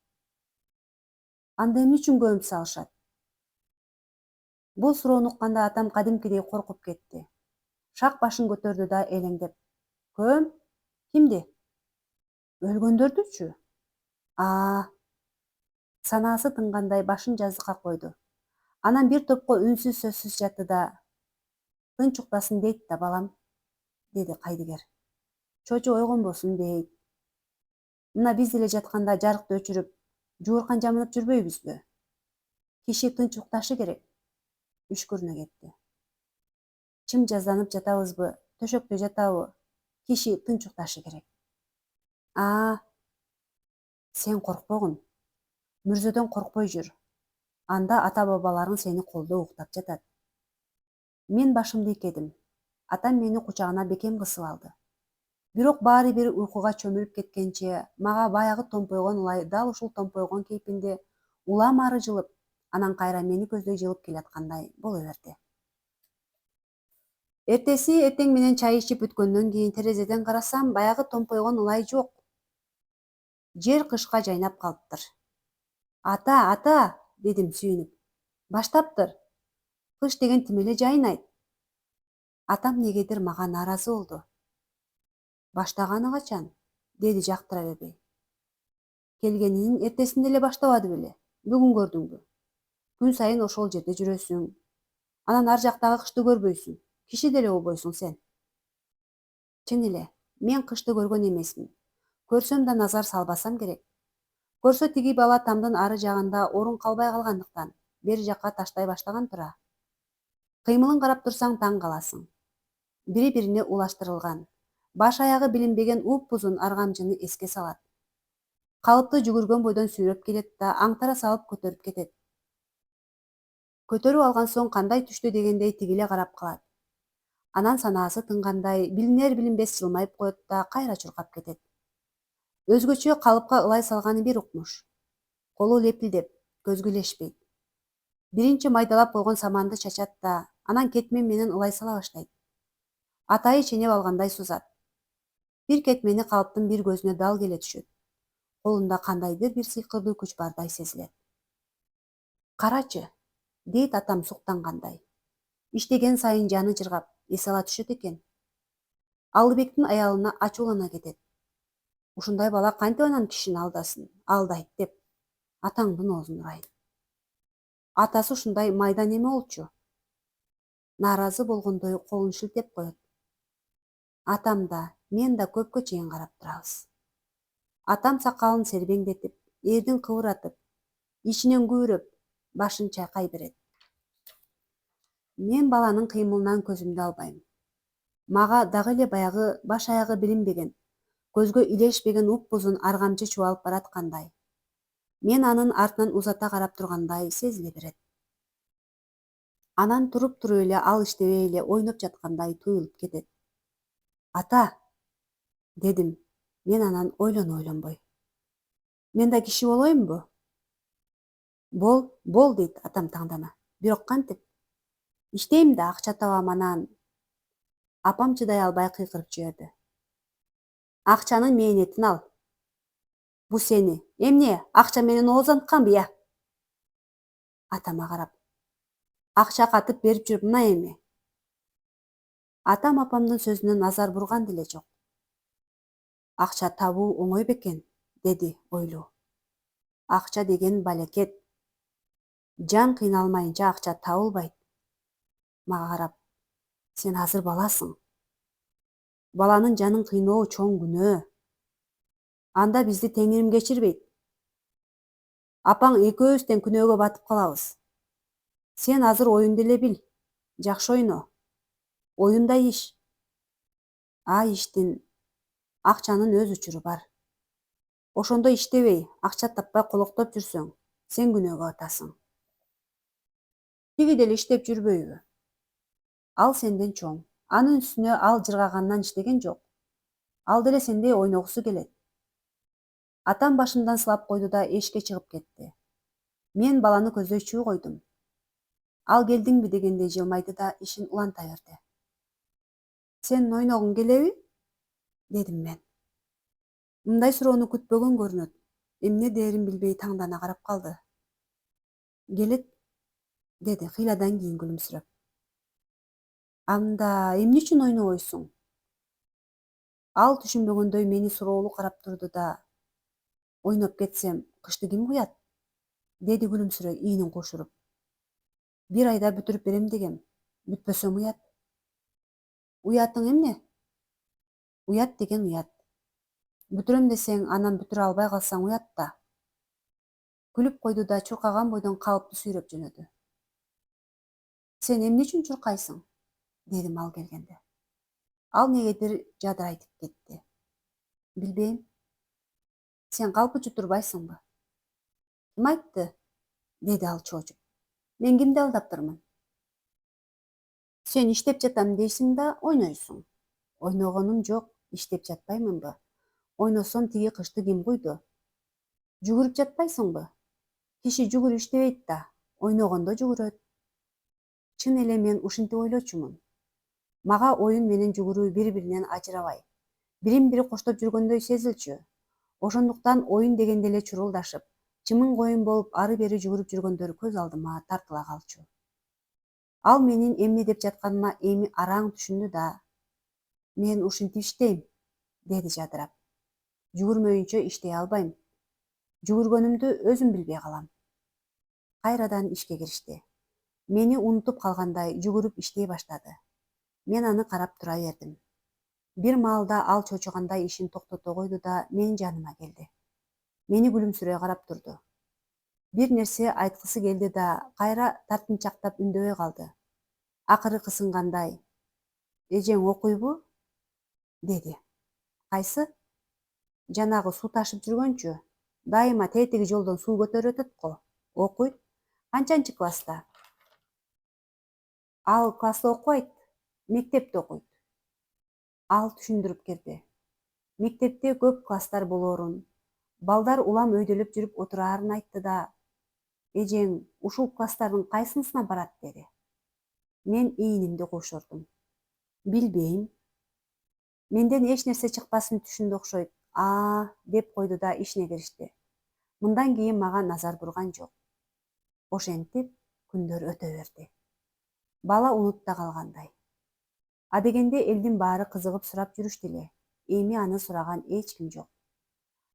Анда эмне үчүн көмүп салышат? Бул суроону укканда атам кадимкидей коркуп кетти. Шак башын көтөрдү да элеңдеп. Көм? Кимди? Өлгөндөрдүчү? Санаасы тынгандай башын жаздыкка койду. Анан бир топко үнсүз сөзсүз жатты да, тынч уктасын дейт да балам, деди кайдыгер. Чочу ойгонбосун дейт. Мына биз деле жатканда жарыкты өчүрүп, жууркан жамылып жүрбөйбүзбү? Киши тынч укташы керек. Үшкүрүнө кетти. Чым жазданып жатабызбы, төшөктө жатабы, киши тынч укташы керек. Сен коркпогун. Мүрзөдөн коркпой жүр. Анда ата-бабаларың сени колдоп уктап жатат. Мен башымды ийкедим. Атам мени кучагына бекем кысып алды. Бирок баары бир уйкуга чөмүлүп кеткенче, мага баягы томпойгон ылай дал ушул томпойгон кейпинде улам ары жылып, анан кайра мени көздөй жылып келаткандай боло берди. Эртеси эртең менен чай ичип бүткөндөн кийин терезеден карасам, баягы томпойгон ылай жок. Жер кышка жайнап калыптыр. Ата, дедим сүйүнүп. Баштаптыр. Кыш деген тим эле жайнайт. Атам негедир мага нааразы болду. Баштаганы качан? Деди жактыра бербей. Келгенинин эртесинде эле баштабады беле? Бүгүн көрдүңбү? Күн сайын ошол жерде жүрөсүң. Анан ар жактагы кышты көрбөйсүң. Киши деле болбойсуң сен. Чын эле, мен кышты көргөн эмесмин. Көрсөм да назар салбасам керек. Көрсө тиги бала тамдын ары жагында орун калбай калгандыктан бери жакка таштай баштаган тура. Кыймылын карап турсаң таң каласың. Бири-бирине улаштырылган, баш аягы билинбеген уп-узун аргамжыны эске салат. Калыпты жүгүргөн бойдон сүйрөп келет да аңтара салып көтөрүп кетет. Көтөрүп алган соң кандай түштү дегендей тигиле карап калат. Анан санаасы тынгандай билинер-билинбес жылмайып коет да кайра чуркап кетет. Өзгөчө калыпка ылай салганы бир укмуш. Колу лепилдеп, көзгү илешпейт. Биринчи майдалап койгон саманды чачат да, анан кетмен менен ылай сала баштайт. Атайы ченеп алгандай сузат. Бир кетмени калыптын бир көзүнө дал келе түшөт. Колунда кандайдыр бир сыйкырдуу күч бардай сезилет. Карачы, дейт атам суктангандай. Иштеген сайын жаны жыргап, эс ала түшөт экен. Алыбектин аялына ачуулана кетет. Ушундай бала кантип анан кишини алдасын, алдайт деп. Атаңдын оозун урайын. Атасы ушундай майда неме болчу. Нааразы болгондой колун шилтеп коет. Атам да, мен да көпкө чейин карап турабыз. Атам сакалын сербеңдетип, эрдин кыбыратып, ичинен күбүрөп, башын чайкай берет. Мен баланын кыймылынан көзүмдү албайм. Мага дагы эле баягы баш аягы билинбеген, көзгө илешпеген уппузун аргамчы чубалып бараткандай. Мен анын артынан узата карап тургандай сезиле берет. Анан туруп эле ал иштебей эле ойноп жаткандай туюлуп кетет. Ата, дедим мен анан ойлонбой. Мен да киши болоюмбу? Бол дейт атам таңдана. Бирок кантип? Иштейм да акча табам анан. Апам чыдай албай кыйкырып жиберди. Акчанын мээнетин ал. Бу сени. Эмне, акча менен оозантканбы я? Атама карап. Акча катып берип жүрүп мына эми. Атам апамдын сөзүнө назар бурган деле жок. Акча табуу оңой бекен, деди ойлуу. Акча деген балекет. Жан кыйналмайынча акча табылбайт. Мага карап, сен азыр баласың. Баланын жанын кыйноо чоң күнөө. Анда бизди Теңирим кечирбейт. Апаң экөөбүз тең күнөөгө батып калабыз. Сен азыр оюнду эле бил. Жакшы ойно. Оюнда иш. Иштин акчанын өз учуру бар. Ошондо иштебей, акча таппай колоктоп жүрсөң, сен күнөөгө батасың. Тиги деле иштеп жүрбөйбү? Ал сенден чоң. Анын үстүнө ал жыргагандан иштеген жок. Ал деле сендей ойногусу келет. Атам башымдан сылап койду да эшикке чыгып кетти. Мен баланы көздөйчү койдум. Ал келдиңби дегендей жылмайды да ишин уланта берди. Сен ойногуң келеби? Дедим мен. Мындай суроону күтпөгөн көрүнөт. Эмне дээрин билбей таңдана карап калды. Келет, деди кыйладан кийин күлүмсүрөп. Анда эмне үчүн ойнобойсуң? Ал түшүнбөгөндөй мени суроолуу карап турду да, ойноп кетсем, кышты ким куят? Деди күлүмсүрөй иинин кушуруп. Бир айда бүтүрүп берем дегем. Бүтпөсөм уят. Уятың эмне? Уят деген уят. Бүтүрөм десең, анан бүтүрө албай калсаң уят да. Күлүп койду да чуркаган бойдон калыпты сүйрөп жөнөдү. Сен эмне үчүн чуркайсың? Дедим ал келгенде. Ал негедир жадырайтып кетти. Билбейм. Сен калпы жутурбайсыңбы? Ким айтты? Деди ал чоочуп. Мен кимди алдаптырмын? Сен иштеп жатам дейсиң да ойнойсуң. Ойногонум жок, иштеп жатпаймынбы? Ойносом тиги кышты ким куйду? Жүгүрүп жатпайсыңбы? Киши жүгүрүп иштебейт да, ойногондо жүгүрөт. Чын эле мен ушинтип ойлочумун. Мага оюн менен жүгүрүү бири-биринен ажырабай, бирин-бири коштоп жүргөндөй сезилчү. Ошондуктан оюн дегенде эле чурулдашып, чымын коюн болуп ары-бери жүгүрүп жүргөндөр көз алдыма тартыла калчу. Ал менин эмне деп жатканыма эми араң түшүндү да. Мен ушинтип иштейм, деди жадырап. Жүгүрмөйүнчө иштей албайм. Жүгүргөнүмдү өзүм билбей калам. Кайрадан ишке киришти. Мени унутуп калгандай жүгүрүп иштей баштады. Мен аны карап тура бердим. Бир маалда ал чочугандай ишин токтото койду да менин жаныма келди. Мени күлүмсүрөй карап турду. Бир нерсе айткысы келди да кайра тартынчактап үндөбөй калды. Акыры кысынгандай. Эжең окуйбу? Деди. Кайсы? Жанагы суу ташып жүргөнчү. Дайыма тетиги жолдон суу көтөрүп өтөт го. Окуйт. Канчанчы класста? Ал класста окубайт. Мектепте окуйт. Ал түшүндүрүп берди. Мектепте көп класстар болоорун, балдар улам өйдөлөп жүрүп отураарын айтты да, эжең ушул класстардын кайсынысына барат деди. Мен ийинимди кушурдум. Билбейм. Менден эч нерсе чыкпасын түшүндү окшойт. Деп койду да ишине киришти. Мындан кийин мага назар бурган жок. Ошентип күндөр өтө берди. Бала унутта калгандай. Адегенде элдин баары кызыгып сурап жүрүштү эле. Эми аны сураган эч ким жок.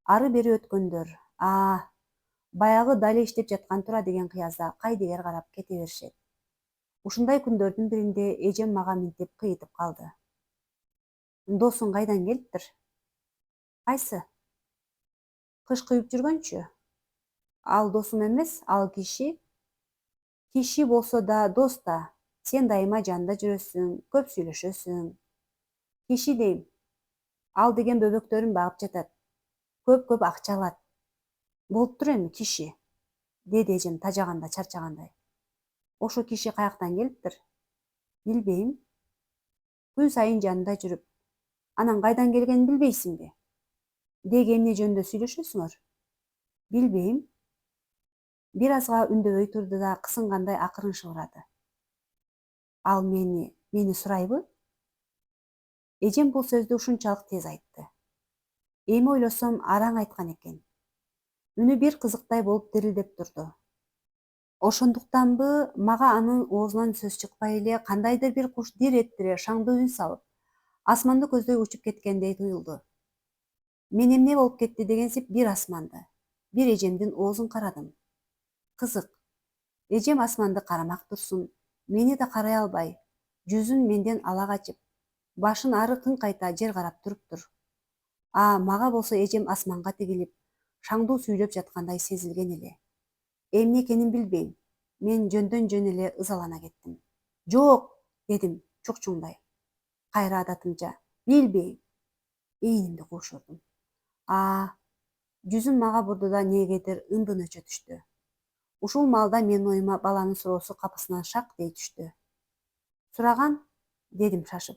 Ары бери өткөндөр, баягы дале иштеп жаткан тура деген кыязда кайдыгер карап кете беришет. Ушундай күндөрдүн биринде эжем мага минтип кыйытып калды. Досуң кайдан келиптир? Кайсы? Кыш күйүп жүргөнчү? Ал досум эмес, ал киши. Киши болсо да дос да. Сен дайыма жанында жүрөсүң, көп сүйлөшөсүң. Киши дейм. Ал деген бөбөктөрүн багып жатат. Көп акча алат. Болуптур эми киши, деди эжем тажаганда чарчагандай. Ошо киши каяктан келиптир? Билбейм. Күн сайын жанында жүрүп, анан кайдан келгенин билбейсиңби? Деги эмне жөнүндө сүйлөшөсүңөр? Билбейм. Бир азга үндөбөй турду да кысынгандай акырын шыбырады. Ал мени сурайбы? Эжем бул сөздү ушунчалык тез айтты. Эми ойлосом араң айткан экен. Үнү бир кызыктай болуп дирилдеп турду. Ошондуктанбы мага анын оозунан сөз чыкпай эле кандайдыр бир куш дир эттире шаңдуу үн салып, асманды көздөй учуп кеткендей туюлду. Мен эмне болуп кетти дегенсип бир асманды, бир эжемдин оозун карадым. Кызык. Эжем асманды карамак турсун, мени да карай албай, жүзүн менден ала качып, башын ары тыңкайта жер карап туруптур. Мага болсо эжем асманга тигилип, шаңдуу сүйлөп жаткандай сезилген эле. Эмне экенин билбейм. Мен жөндөн жөн эле ызалана кеттим. Жок, дедим чукчуңдай. Кайра адатымча, билбейм. Ийнимди куушурдум. Жүзүн мага бурду да негедир ындын өчө түштү. Ушул маалда менин оюма баланын суроосу капысынан шак дей түштү. Сураган? Дедим шашып.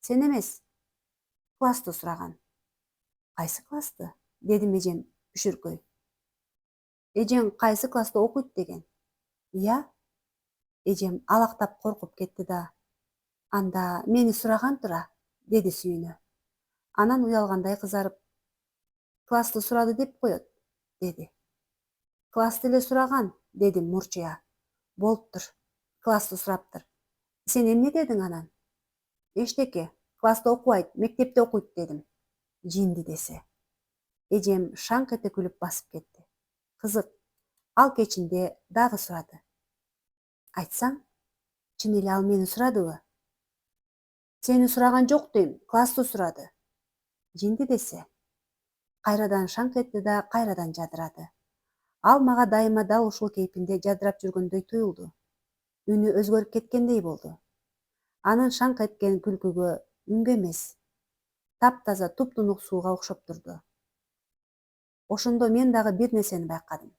Сен эмес, классты сураган. Кайсы классты? Дедим эжем үшүркөй. Эжең кайсы класста окуйт деген? Ыя? Эжем алактап коркуп кетти да. Анда мени сураган тура, деди сүйүнө. Анан уялгандай кызарып, классты сурады деп коет, деди. Классты эле сураган, дедим мурчуя. Болуптур, классты сураптыр. Сен эмне дедиң анан? Эчтеке, класста окубайт, мектепте окуйт, дедим. Жинди десе. Эжем шаңк эте күлүп басып кетти. Кызык, ал кечинде дагы сурады. Айтсаң, чын эле ал мени сурадыбы? Сени сураган жок дейм, классты сурады. Жинди десе. Кайрадан шаңк этти да кайрадан жадырады. Ал мага дайыма дал ушул кейпинде жадырап жүргөндөй туюлду. Үнү өзгөрүп кеткендей болду. Анын шаңк эткен күлкүгө, үнгө эмес, таптаза туп-тунук сууга окшоп турду. Ошондо мен дагы бир нерсени байкадым.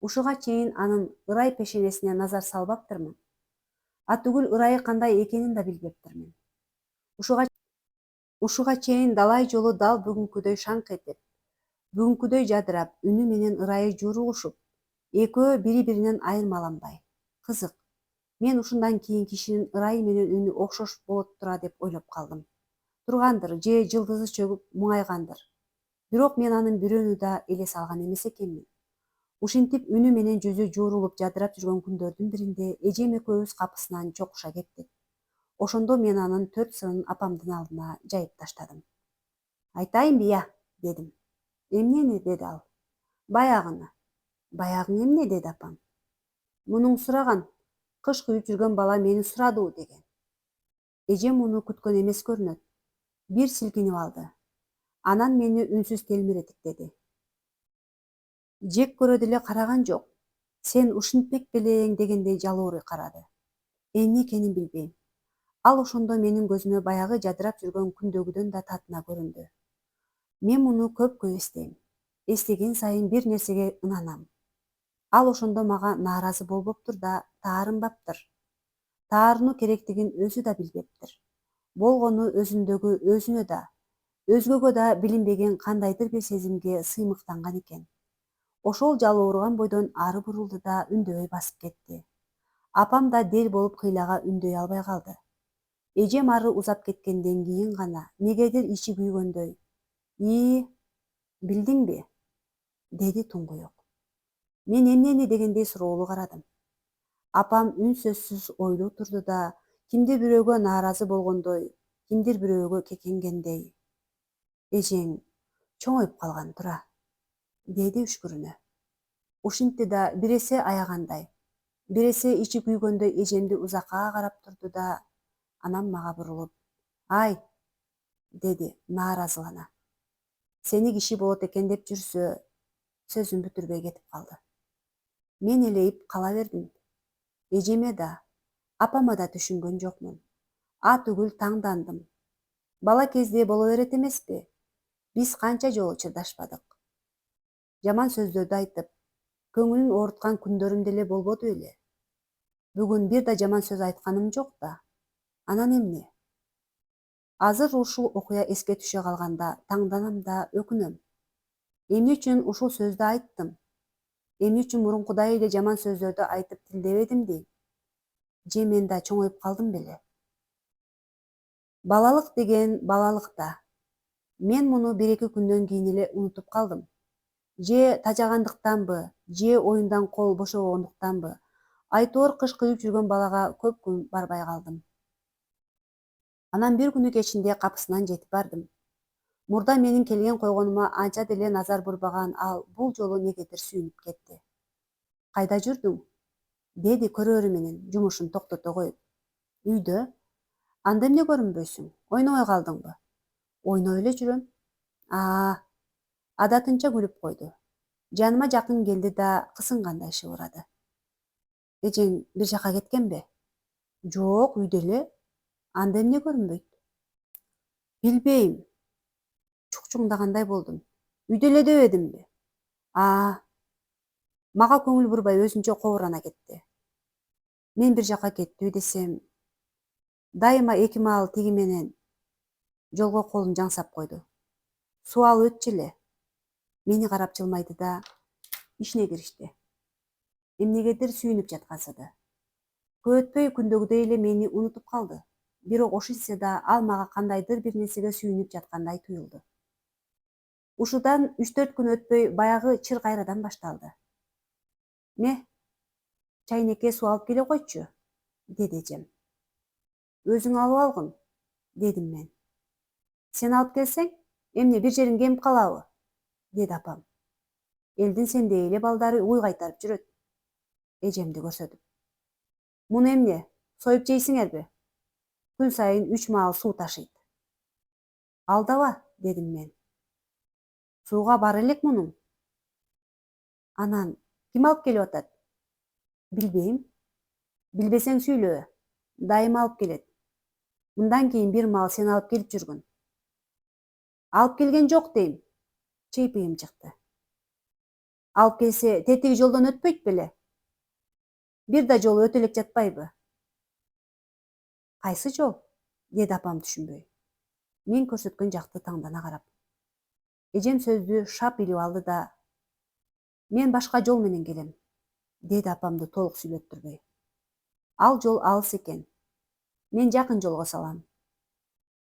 Ушуга чейин анын ырай пешенесине назар салбаптырмын. Түгүл ырайы кандай экенин да билбептирмин. Ушуга чейин далай жолу дал бүгүнкүдөй шаңк этип, бүгүнкүдөй жадырап, үнү менен ырайы жуурулушуп, экөө бири-биринен айырмаланбай. Кызык, мен ушундан кийин кишинин ырайы менен үнү окшош болот тура деп ойлоп калдым. Тургандыр, же жылдызы чөгүп муңайгандыр. Бирок мен анын бирөөнү да элес алган эмес экенмин. Ушинтип үнү менен жүзү жуурулуп жадырап жүргөн күндөрдүн биринде эжем экөөбүз капысынан чокуша кеттик. Ошондо мен анын 4 сырын апамдын алдына жайып таштадым. Айтайынбы я, дедим. Эмнени, деди ал. Баягыны. Баягың эмне, деди апам. Мунуң сураган, кыш күйүп жүргөн бала мени сурадыбы деген. Эжем муну күткөн эмес көрүнөт. Бир силкинип алды. Анан мени үнсүз телмиретип деди. Жек көрө деле караган жок. Сен ушинтпек белең дегендей жалоорой карады. Эмне экенин билбейм. Ал ошондо менин көзүмө баягы жадырап жүргөн күндөгүдөн да татына көрүндү. Мен муну көп эстейм. Эстеген сайын бир нерсеге ынанам. Ал ошондо мага нааразы болбоптур да таарынбаптыр. Таарынуу керектигин өзү да билбептир. Болгону өзүндөгү өзүнө да, өзгөгө да билинбеген кандайдыр бир сезимге сыймыктанган экен. Ошол жалооруган бойдон ары бурулду да үндөбөй басып кетти. Апам да дел болуп кыйлага үндөй албай калды. Эжем ары узап кеткенден кийин гана негедир ичи күйгөндөй. Билдиңби? Деди туңгуюк. Мен эмнени дегендей суроолуу карадым. Апам үн сөзсүз ойлуу турду да, кимдир бирөөгө нааразы болгондой, кимдир бирөөгө кекенгендей. Эжең чоңоюп калган тура, деди үшкүрүнө. Ушинтти да биресе аягандай, биресе ичи күйгөндөй эжемди узакка карап турду да, анан мага бурулуп, ай, деди нааразылана. Сени киши болот экен деп жүрсө, сөзүн бүтүрбөй кетип калды. Мен элейип кала бердим. Эжеме да, апама да түшүнгөн жокмун. Түгүл таңдандым. Бала кезде боло берет эмеспи? Биз канча жолу чыдашпадык. Жаман сөздөрдү айтып, көңүлүн ооруткан күндөрүм деле болбоду беле. Бүгүн бир да жаман сөз айтканым жок да. Анан эмне? Азыр ушул окуя эске түшө калганда таңданам да өкүнөм. Эмне үчүн ушул сөздү айттым? Эмне үчүн мурункудай эле жаман сөздөрдү айтып тилдебедим дейм? Же мен да чоңоюп калдым беле? Балалык деген балалык да. Мен муну 1-2 күндөн кийин эле унутуп калдым. Же тажагандыктанбы, же оюндан кол бошобогондуктанбы, айтоор кыш кыйып жүргөн балага көп күн барбай калдым. Анан бир күнү кечинде капысынан жетип бардым. Мурда менин келген койгонума анча деле назар бурбаган ал бул жолу негедир сүйүнүп кетти. Кайда жүрдүң? Деди көрөөрү менен жумушун токтото коюп. Үйдө. Анда эмне көрүнбөйсүң? Ойнобой калдыңбы? Ойноп эле жүрөм. Адатынча күлүп койду. Жаныма жакын келди да кысынгандай шыбырады. Эжең бир жака кеткенби? Жок, үйдө эле. Анда эмне көрүнбөйт? Билбейм. Чукчуңдагандай болдум. Үйдө эле дебедимби? Мага көңүл бурбай өзүнчө кобурана кетти. Мен бир жака кеттүү десем, дайыма эки маал тиги менен жолго колун жаңсап койду. Суал өтчү эле. Мени карап жылмайды да ишине киришти. Эмнегедир сүйүнүп жаткансыды. Көп өтпөй күндөгүдөй эле мени унутуп калды. Бирок ошентсе да ал мага кандайдыр бир нерсеге сүйүнүп жаткандай туюлду. Ушудан 3-4 күн өтпөй баягы чыр кайрадан башталды. Не? Чайнекке суу алып келе койчу, деди эжем. Өзүң алып алгын, дедим мен. Сен алып келсең, эмне бир жериң кемип калабы? Деди апам. Элдин сендей эле балдары уй кайтарып жүрөт. Эжемди көрсөтүп. Муну эмне, союп жейсиңерби? Күн сайын 3 маал суу ташыйт. Алдаба, дедим мен. Сууга бар элек мунуң. Анан ким алып келип атат? Билбейм. Билбесең сүйлө. Дайым алып келет. Мындан кийин бир маал сен алып келип жүргүн. Алып келген жок дейм. Чейпигим чыкты. Алып келсе, тетиги жолдон өтпөйт беле? Бир да жолу өтө элек жатпайбы? Кайсы жол? Деди апам түшүнбөй. Мен көрсөткөн жакты таңдана карап. Эжем сөздү шап илип алды да, мен башка жол менен келем, деди апамды толук сүйлөттүрбөй. Ал жол алыс экен. Мен жакын жолго салам.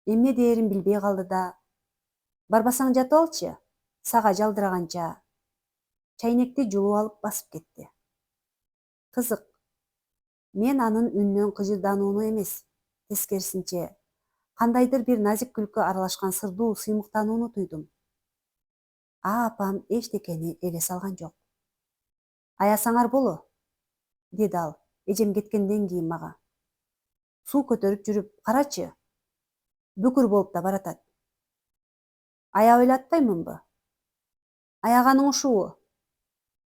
Эмне дээрин билбей калды да, барбасаң жатып алчы, сага жалдыраганча чайнекти жулуп алып басып кетти. Кызык. Мен анын үнүнөн кыжырданууну эмес, тескерисинче, кандайдыр бир назик күлкү аралашкан сырдуу сыймыктанууну туйдум. Апам эчтекени эле салган жок. Аясаңар боло, деди ал, эжем кеткенден кийин мага. Суу көтөрүп жүрүп, карачы, бүкүр болуп да баратат. Аяп эле атпаймынбы? Аяганың ушубу?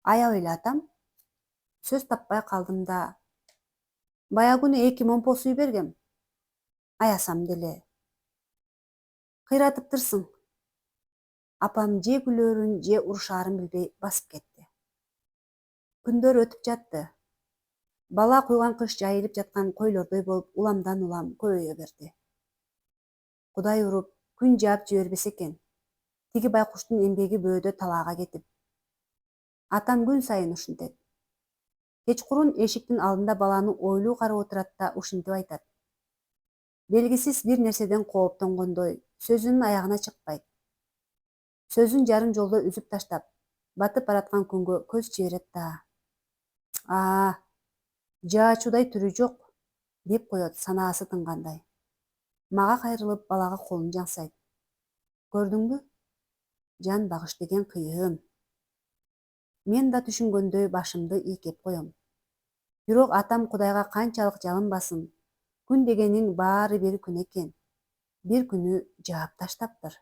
Аяп эле атам. Сөз таппай калдым да, баягы күнү 2 момпо сүй бергем. Аясам деле. Кыйратыптырсың. Апам же күлөөрүн, же урушаарын билбей басып кетти. Күндөр өтүп жатты. Бала куйган кыш жайылып жаткан койлордой болуп уламдан улам көбөйө берди. Кудай уруп, күн жаап жибербесе экен. Тиги байкуштун эмгеги бөөдө талаага кетип. Атам күн сайын ушинтет. Кечкурун эшиктин алдында баланы ойлуу карап отурат да ушинтип айтат. Белгисиз бир нерседен кооптонгондой, сөзүнүн аягына чыкпайт. Сөзүн жарым жолдо үзүп таштап, батып бараткан күнгө көз жиберет да. Жаачудай түрү жок, деп коет санаасы тынгандай. Мага кайрылып балага колун жаңсайт. Көрдүңбү? Жан багыш деген кыйын. Мен да түшүнгөндөй башымды ийкеп коем. Бирок атам Кудайга канчалык жалынбасын, күн дегениң баары бир күн экен. Бир күнү жаап таштаптыр.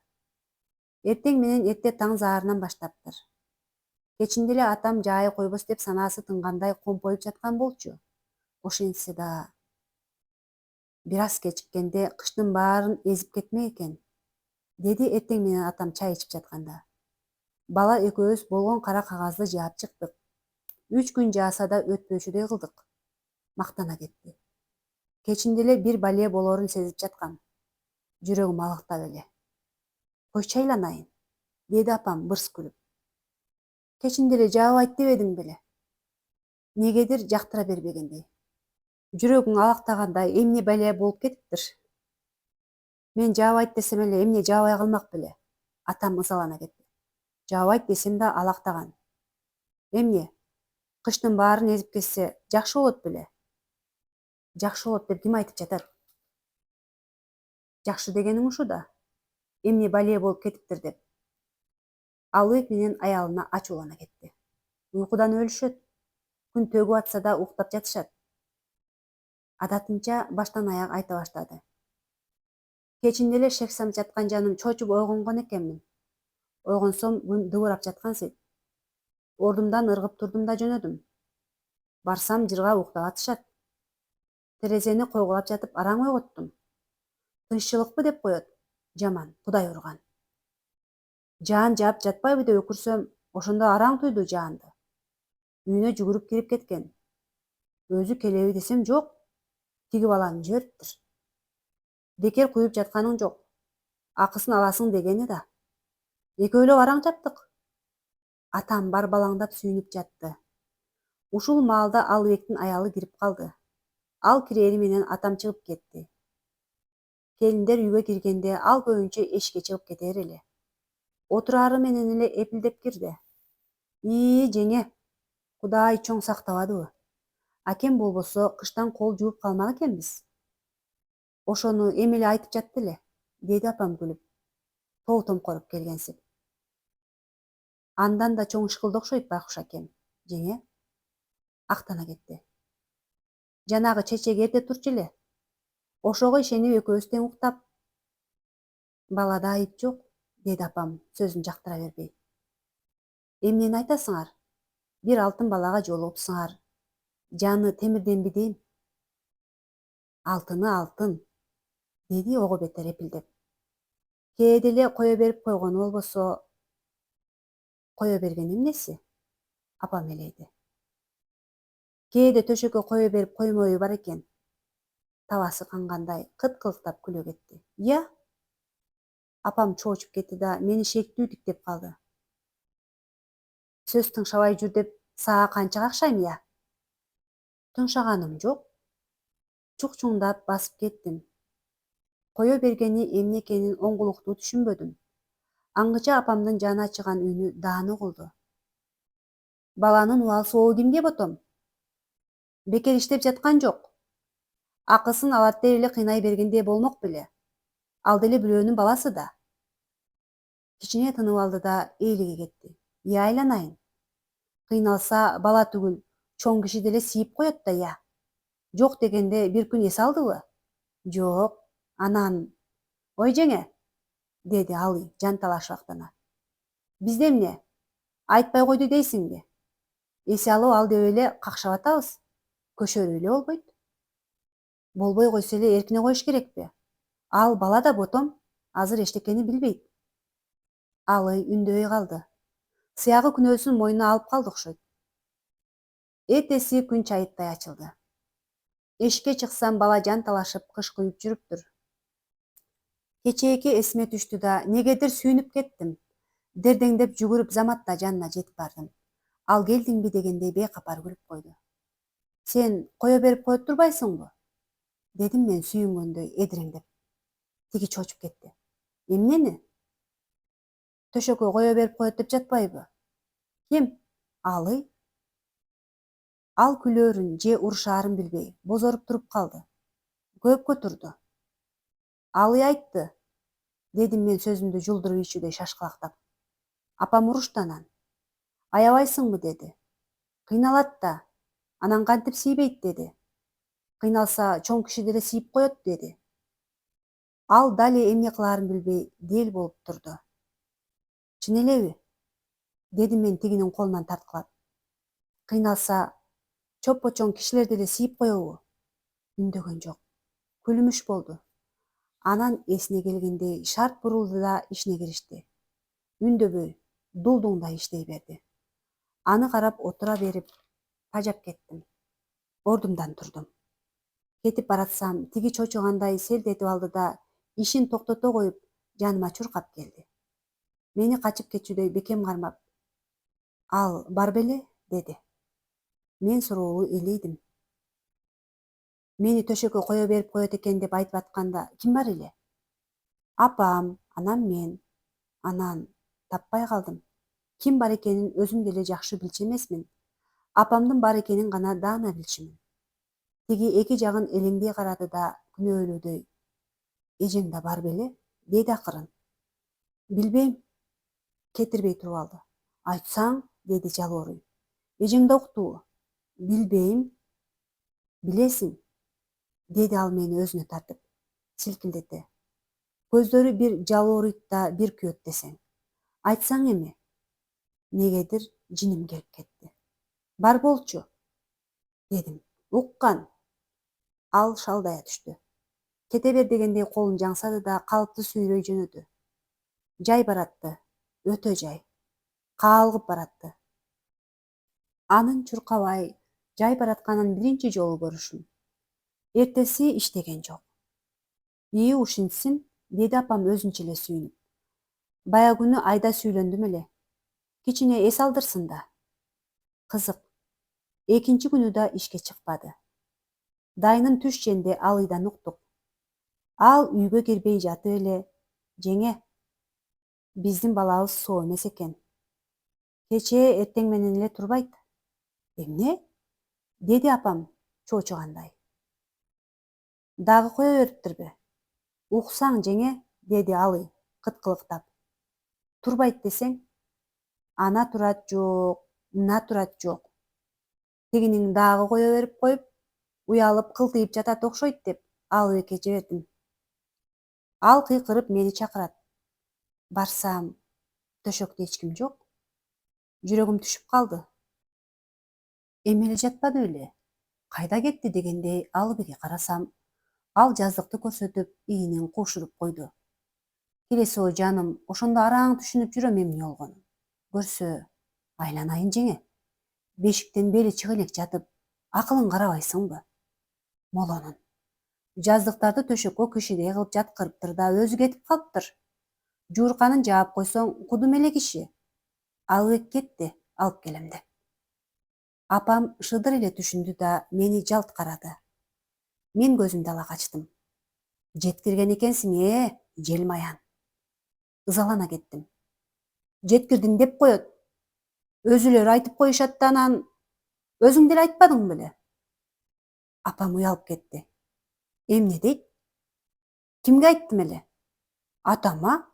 Эртең менен эрте таң заарынан баштаптыр. Кечинде эле атам жаай койбос деп санаасы тынгандай компоюп жаткан болчу. Ошентсе да Бир аз кечиккенде кыштын баарын эзип кетмек экен, деди эртең менен атам чай ичип жатканда. Бала экөөбүз болгон кара кагазды жаап чыктык. 3 күн жааса да өтпөчүдөй кылдык. Мактана кетти. Кечинде эле бир бале болорун сезип жаткам. Жүрөгүм алактап эле. Койчу айланайын, деди апам бырс күлүп. Кечинде эле жаабайт дебедиң беле? Негедир жактыра бербегендей. Жүрөгүң алактагандай эмне бале болуп кетиптир? Мен жаабайт десем эле эмне жаабай калмак беле? Атам ызалана кетти. Жаабайт десем да алактаган. Эмне? Кыштын баарын эзип кетсе жакшы болот беле? Жакшы болот деп ким айтып жатат? Жакшы дегениң ушу да. Эмне бале болуп кетиптир деп. Алыбек менен аялына ачуулана кетти. Уйкудан өлүшөт. Күн төгүп атса да уктап жатышат. Адатынча баштан аяк айта баштады. Кечинде эле шексам жаткан жаным чочуп ойгонгон экенмин. Ойгонсом күн дыбырап жаткансыйт. Ордумдан ыргып турдум да жөнөдүм. Барсам жырга уктап атышат. Терезени койгулап жатып араң ойготтум. Тынччылыкпы деп коет. Жаман, Кудай урган. Жаан жаап жатпайбы деп өкүрсөм, ошондо араң туйду жаанды. Үйүнө жүгүрүп кирип кеткен. Өзү келеби десем жок. Тиги баланы жибериптир. Бекер куюп жатканың жок. Акысын аласың дегени да. Экөөлөп араң жаптык. Атам барбалаңдап сүйүнүп жатты. Ушул маалда Алыбектин аялы кирип калды. Ал кирери менен атам чыгып кетти. Келиндер үйгө киргенде ал көбүнчө эшикке чыгып кетер эле. Отурары менен эле эпилдеп кирди. Жеңе, Кудай чоң сактабадыбы? Акем болбосо кыштан кол жууп калмак экенбиз. Ошону эми эле айтып жатты эле, деди апам күлүп. Тоотомкоруп келгенсип. Андан да чоң шыкылды окшойт байкуш акем, жеңе. Актана кетти. Жанагы чечек эрте турчу эле. Ошого ишенип экөөбүз тең уктап. Балада айып жок, деди апам сөзүн жактыра бербей. Эмнени айтасыңар? Бир алтын балага жолугупсуңар. Жаны темирденби дейм. Алтыны алтын, деди ого бетер эпилдеп. Кээде эле кое берип койгону болбосо. Кое берген эмнеси? Апам элейди. Кээде төшөккө кое берип коймою бар экен. Табасы кангандай кыт-кылыктап күлө кетти. Я? Апам чоочуп кетти да мени шектүү тиктеп калды. Сөз тыңшабай жүр деп сага канча какшайм я? Тыңшаганым жок. Чукчуңдап басып кеттим. Кое бергени эмне экенин оңгулуктуу түшүнбөдүм. Аңгыча апамдын жаны ачыган үнү дааны угулду. Баланын убал сообу кимге ботом? Бекер иштеп жаткан жок. Акысын алат деп эле кыйнай бергенде болмок беле. Ал деле бирөөнүн баласы да. Кичине тынып алды да ээлиге кетти. Айланайын. Кыйналса бала түгүл, чоң киши деле сийип коет да я. Жок дегенде бир күн эс алдыбы? Жок. Анан, ой жеңе, деди Алы жанталашыбактана. Бизде эмне? Айтпай койду дейсиңби? Эсе алып ал деп эле какшап атабыз. Көшөрүп эле болбойт. Болбой койсо эле эркине коюш керекпи? Ал бала да ботом, азыр эчтекени билбейт. Алы үндөбөй калды. Сыягы күнөөсүн мойнуна алып калды окшойт. Эртеси күн чайыттай ачылды. Эшикке чыксам бала жанталашып кыш күйүп жүрүптүр. Кечээки эсиме түштү да негедир сүйүнүп кеттим. Дердеңдеп жүгүрүп заматта жанына жетип бардым. Ал келдиңби дегендей бейкапар күлүп койду. Сен кое берип коет турбайсыңбы? Дедим мен сүйүнгөндөй эдиреңдеп. Тиги чочуп кетти. Эмнени? Төшөккө кое берип коет деп жатпайбы? Ким? Алы. Ал күлөрүн же урушаарын билбей, бозоруп туруп калды. Көөпкө турду. Алы айтты, дедим мен сөзүмдү жулдуруп ичүүдөй шашкалактап. Апам урушты анан. Аябайсыңбы деди. Кыйналат да, анан кантип сийбейт деди. Кыйналса чоң киши деле сийип коет деди. Ал дали эмне кылаарын билбей дел болуп турду. Чын элеби? Дедим мен тигинин колунан тарткылап. Кыйналса чоппо чоң кишилер деле сийип коебу? Үндөгөн жок. Күлүмүш болду. Анан эсине келгендей шарт бурулду да ишине киришти. Үндөбөй, дулдуңдай иштей берди. Аны карап отура берип, тажап кеттим. Ордумдан турдум. Кетип баратсам, тиги чочугандай селт этип алды да, ишин токтото коюп, жаныма чуркап келди. Мени качып кетүүдөй бекем кармап, ал бар беле, деди. Мен суроолуу элейдим. Мени төшөккө кое берип коет экен деп айтып атканда, ким бар эле? Апам, анан мен. Анан таппай калдым. Ким бар экенин өзүм деле жакшы билчү эмесмин. Апамдын бар экенин гана даана билчүмүн. Тиги эки жагын элеңдей карады да күнөөлүүдөй, эжең да бар беле, деди акырын. Билбейм, кетирбей туруп алды. Айтсаң, деди жалбырый. Эжең да уктубу? Билбейм. Билесиң, деди ал мени өзүнө тартып, силкилдете. Көздөрү бир жалбырыйт да бир күйөт десең. Айтсаң эми? Негедир жиним келип кетти. Бар болчу, дедим. Уккан. Ал шалдая түштү. Кете бер дегендей колун жаңсады да калыпты сүйрөй жөнөдү. Жай баратты, өтө жай. Каалгып баратты. Анын чуркабай, жай баратканын биринчи жолу көрүшүм. Эртеси иштеген жок. И ушинтсин, деди апам өзүнчө эле сүйүнүп. Бая күнү айда сүйлөндүм эле. Кичине эс алдырсын да. Кызык. Экинчи күнү да ишке чыкпады. Дайнын түш ченде Алыйдан уктук. Ал үйгө кирбей жатып эле, жеңе, биздин балабыз соо эмес экен. Кечээ эртең менен эле турбайт. Эмне? Деди апам чоочугандай. Дагы кое бериптирби? Уксаң, жеңе, деди Алый кыткылыктап. Турбайт десең? Ана турат жок, мына турат жок. Тигинин дагы кое берип коюп, уялып кылтыйып жатат окшойт деп алып эке жибердим. Ал кыйкырып мени чакырат. Барсам, төшөктө эч ким жок. Жүрөгүм түшүп калды. Эми эле жатпады беле? Кайда кетти дегендей Алыбекке карасам, ал жаздыкты көрсөтүп, ийинин куушуруп койду. Келесоо жаным, ошондо араң түшүнүп жүрөм эмне болгонун. Көрсө, айланайын жеңе. Бешиктен бели чыгылек жатып, акылың карабайсыңбы? Молонун. Жаздыктарды төшөккө кишидей кылып жаткырыптыр да өзү кетип калыптыр. Жуурканын жаап койсоң, кудум эле киши. Алыбек кетти, алып келем деп. Апам шыдыр эле түшүндү да мени жалт карады. Мен көзүмдү ала качтым. Жеткирген экенсиң, желмаян. Ызалана кеттим. Жеткирдиң деп коет. Өзүлөр айтып коюшат да анан өзүң деле айтпадың беле? Апам уялып кетти. Эмне дейт? Кимге айттым эле? Атама?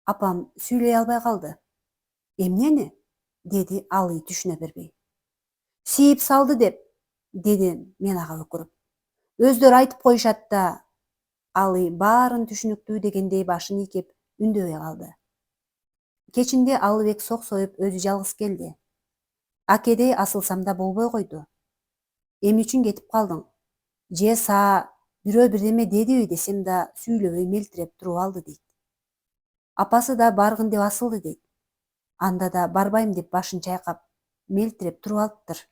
Апам сүйлөй албай калды. Эмнени? Деди Алый түшүнө бербей. Сийип салды деп, дедим мен ага өкүрүп. Өздөрү айтып коюшат да. Алый баарын түшүнүктүү дегендей башын ийкеп үндөбөй калды. Кечинде Алыбек сок союп өзү жалгыз келди. Акедей асылсам да болбой койду. Эмне үчүн кетип калдың? Же саа бирөө бирдеме дедиби десем да сүйлөбөй мелтиреп туруп алды дейт. Апасы да баргын деп асылды дейт. Анда да барбайм деп башын чайкап, мелтиреп туруп алыптыр.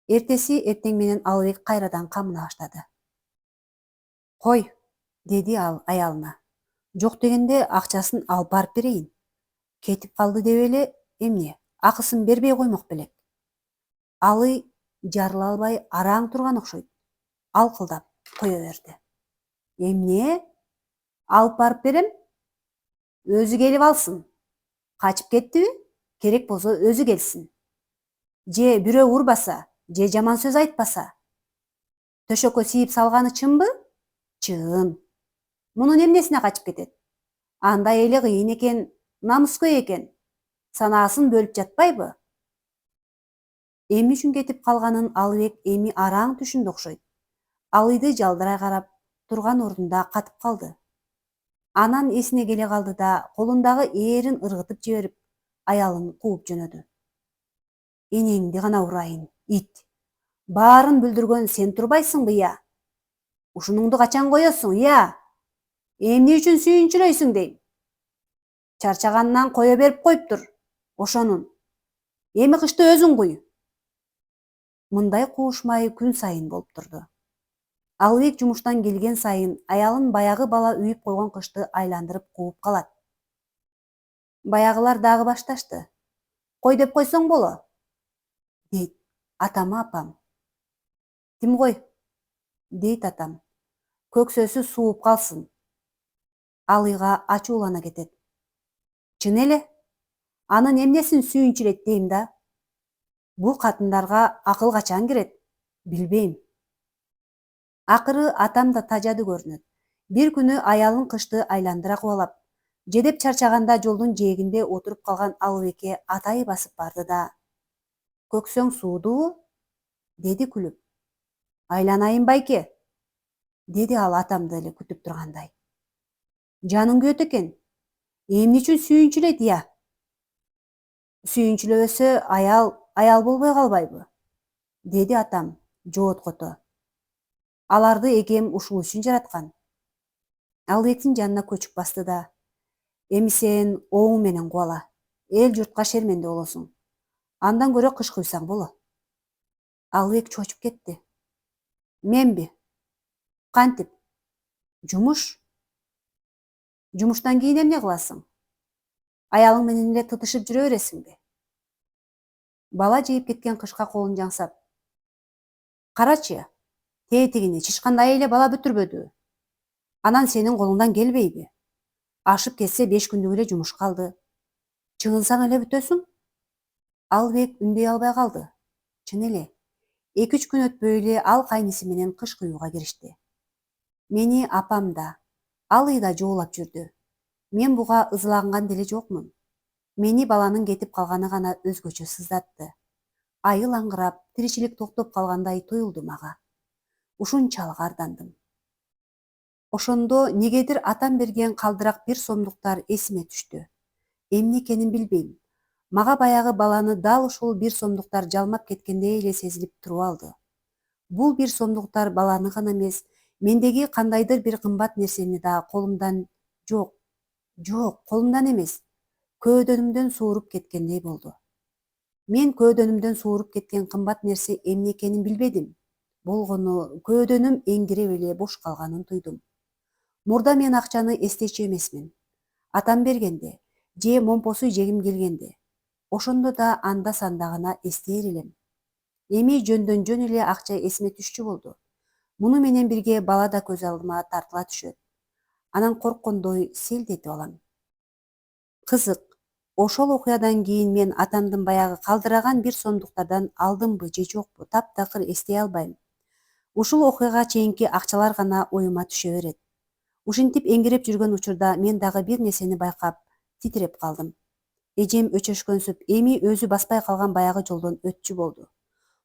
Эртеси эртең менен Алыбек кайрадан камына баштады. Кой, деди ал аялына. Жок дегенде акчасын алып барып берейин. Кетип калды деп эле, эмне, акысын бербей коймок белек. Алый жарыла албай араң турган окшойт. Алкылдап кое берди. Эмне? Алып барып берем? Өзү келип алсын. Качып кеттиби? Керек болсо өзү келсин. Же бирөө урбаса, же жаман сөз айтпаса. Төшөккө сийип салганы чынбы? Чын. Мунун эмнесине качып кетет? Андай эле кыйын экен, намыскөй экен. Санаасын бөлүп жатпайбы? Эмне үчүн кетип калганын Алыбек эми араң түшүндү окшойт. Алыйды жалдырай карап, турган ордунда катып калды. Анан эсине келе калды да колундагы ээрин ыргытып жиберип, аялын кууп жөнөдү. Энеңди гана урайын, ит. Баарын бүлдүргөн сен турбайсыңбы, я? Ушунуңду качан коесуң, ыя? Эмне үчүн сүйүнчүлөйсүң дейм. Чарчаганынан кое берип коюптур. Ошонун. Эми кышты өзүң куй. Мындай куушмай күн сайын болуп турду. Алыбек жумуштан келген сайын аялын баягы бала үйүп койгон кышты айландырып кууп калат. Баягылар дагы башташты. Кой деп койсоң боло, дейт атама апам. Тим кой, дейт атам. Көксөсү сууп калсын. Алыйга ачуулана кетет. Чын эле, анын эмнесин сүйүнчүлөйт дейм да. Бул катындарга акыл качан кирет? Билбейм. Акыры атам да тажады көрүнөт. Бир күнү аялын кышты айландыра кубалап, жедеп чарчаганда жолдун жээгинде отуруп калган Алыбекке атайы басып барды да: "Көксөң суудубу?" деди күлүп. "Айланайын байке", деди ал атамды эле күтүп тургандай. "Жаның күйөт экен. Эмне үчүн сүйүнчүлөйт, ыя?" "Сүйүнчүлөбөсө аял болбой калбайбы?" деди атам жооткото. "Аларды экем ушул үчүн жараткан." Алыбектин жанына көчүп басты да: "Эми сен оңуң менен кубала. Эл журтка шерменде болосуң. Андан көрө кыш куйсаң боло." Алыбек чочуп кетти. "Менби? Кантип? Жумуш? Жумуштан кийин эмне кыласың? Аялың менен эле тытышып жүрө бересиңби?" Бала жейип кеткен кышка колун жаңсап: "Карачы, тетигини чычкандай эле бала бүтүрбөдү. Анан сенин колуңдан келбейби? Ашып кетсе 5 күндүк эле жумуш калды. Чыгынсаң эле бүтөсүң." Алыбек үндөй албай калды. Чын эле, 2-3 күн өтпөй эле ал кайниси менен кыш кыюуга киришти. Мени апам да, Алый да жоолап жүрдү. Мен буга ызаланган деле жокмун. Мени баланын кетип калганы гана өзгөчө сыздатты. Айыл аңгырап, тиричилик токтоп калгандай туюлду мага. Ушунчалык ардандым. Ошондо негедир атам берген калдырак 1 сомдуктар эсиме түштү. Эмне экенин билбейм. Мага баягы баланы дал ушул 1 сомдуктар жалмап кеткендей эле сезилип туруп алды. Бул 1 сомдуктар баланы гана эмес, мендеги кандайдыр бир кымбат нерсени да колумдан колумдан эмес, көөдөнүмдөн сууруп кеткендей болду. Мен көөдөнүмдөн сууруп кеткен кымбат нерсе эмне экенин билбедим. Болгону көөдөнүм эңгирип эле бош калганын туйдум. Мурда мен акчаны эстечү эмесмин. Атам бергенде, же момпосуй жегим келгенде, ошондо да анда-санда гана эстээр элем. Эми жөндөн жөн эле акча эсиме түшчү болду. Муну менен бирге бала да көз алдыма тартыла түшөт. Анан корккондой селдетип алам. Кызык, ошол окуядан кийин мен атамдын баягы калдыраган 1 сомдуктардан алдымбы же жокпу таптакыр эстей албайм. Ушул окуяга чейинки акчалар гана оюма түшө берет. Ушинтип эңгиреп жүргөн учурда мен дагы бир нерсени байкап, титиреп калдым. Эжем өчөшкөнсүп эми өзү баспай калган баягы жолдон өтчү болду.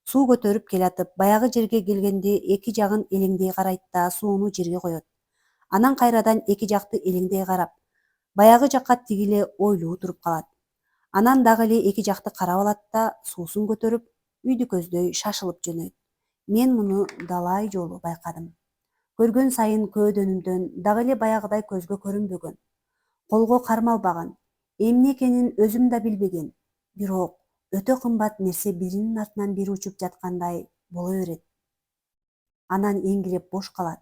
Суу көтөрүп келатып, баягы жерге келгенде эки жагын элеңдей карайт да сууну жерге коет. Анан кайрадан эки жакты элеңдей карап, баягы жакка тигиле ойлуу туруп калат. Анан дагы эле эки жакты карап алат да суусун көтөрүп, үйдү көздөй шашылып жөнөйт. Мен муну далай жолу байкадым. Көргөн сайын көөдөнүмдөн дагы эле баягыдай көзгө көрүнбөгөн, колго кармалбаган, эмне экенин өзүм да билбеген, бирок өтө кымбат нерсе биринин артынан бири учуп жаткандай боло берет. Анан эңгирип бош калат.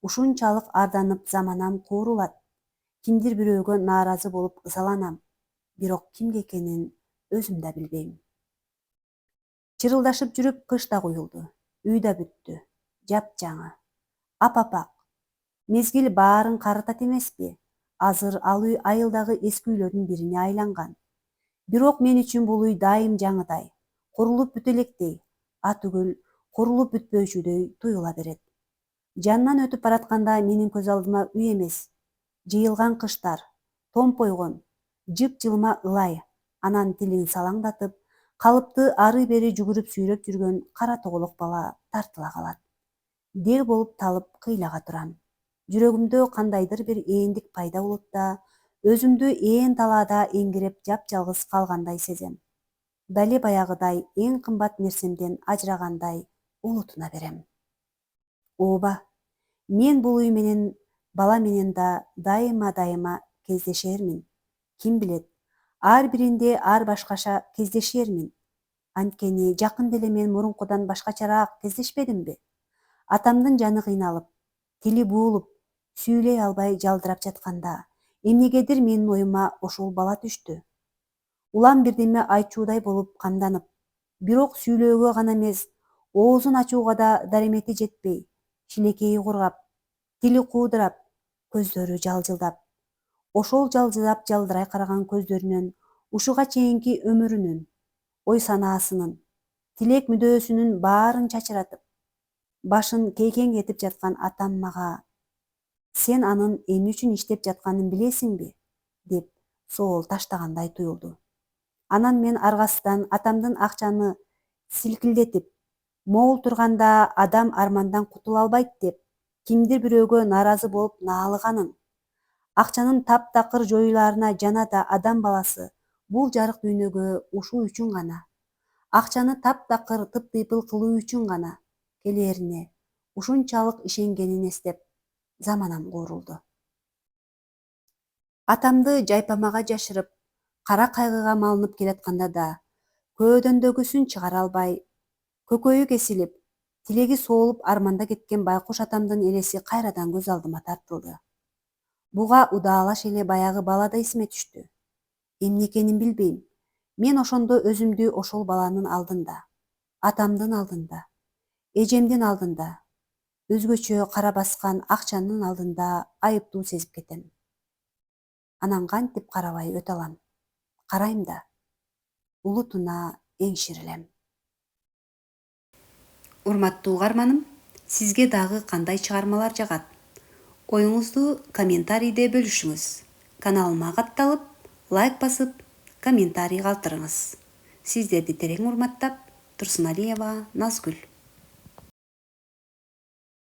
Ушунчалык арданып заманам куурулат. Кимдир бирөөгө нааразы болуп ызаланам. Бирок кимге экенин өзүм да билбейм. Чырылдашып жүрүп кыш да куюлду. Үй да бүттү. Жапжаңы. Апапак. Мезгил баарын карытат эмеспи? Азыр ал үй айылдагы эски үйлөрдүн бирине айланган. Бирок мен үчүн бул үй дайым жаңыдай, курулуп бүтө электей, атүгүл курулуп бүтпөйчүдөй туюла берет. Жанынан өтүп баратканда менин көз алдыма үй эмес, жыйылган кыштар, томпойгон, жып-жылма ылай, анан тилин салаңдатып, калыпты ары-бери жүгүрүп сүйрөп жүргөн кара тоголок бала тартыла калат. Дел болуп талып кыйлага турам. Жүрөгүмдө кандайдыр бир ээндик пайда болот да, өзүмдү ээн талаада эңгиреп жапжалгыз калгандай сезем. Дали баягыдай эң кымбат нерсемден ажырагандай улутуна берем. Ооба, Мен бул үй менен бала менен да дайыма кездешермин. Ким билет, ар биринде ар башкача кездешермин. Анткени жакын деле мен мурункудан башкачараак кездешпедимби? Атамдын жаны кыйналып, тили буулуп, сүйлөй албай жалдырап жатканда эмнегедир менин оюма ошол бала түштү. Улам бирдеме айтчуудай болуп камданып, бирок сүйлөөгө гана эмес, оозун ачууга да даремети жетпей, шилекейи кургап, тили куудурап, көздөрү жалжылдап. Ошол жалжылдап жалдырай караган көздөрүнөн ушуга чейинки өмүрүнүн, ой санаасынын, тилек мүдөөсүнүн баарын чачыратып, башын кейкеңдетип жаткан атам мага «Сен анын эмне үчүн иштеп жатканын билесиңби?» деп соол таштагандай туюлду. Анан мен аргасыздан атамдын акчаны силкилдетип, могул турганда адам армандан кутула албайт деп кимдир бирөөгө нааразы болуп наалыганын, акчанын таптакыр жоюларына жана да адам баласы бул жарык дүйнөгө ушул үчүн гана, акчаны таптакыр тыптыйпыл кылуу үчүн гана келээрине ушунчалык ишенгенин эстеп, заманам куурулду. Атамды жайпамага жашырып, кара кайгыга малынып келатканда да көөдөндөгүсүн чыгара албай, көкөйү кесилип, тилеги соолуп арманда кеткен байкуш атамдын элеси кайрадан көз алдыма тартылды. Буга удаалаш эле баягы бала да эсиме түштү. Эмне экенин билбейм. Мен ошондо өзүмдү ошол баланын алдында, атамдын алдында, эжемдин алдында, өзгөчө кара баскан акчанын алдында айыптуу сезип кетем. Анан кантип карабай өтө алам? Карайм да, улутуна эңширилем. Урматтуу угарманым, сизге дагы кандай чыгармалар жагат? Оюңузду комментарийде бөлүшүңүз. Каналыма катталып, лайк басып, комментарий калтырыңыз. Сиздерди терең урматтап, Турсуналиева Назгүл.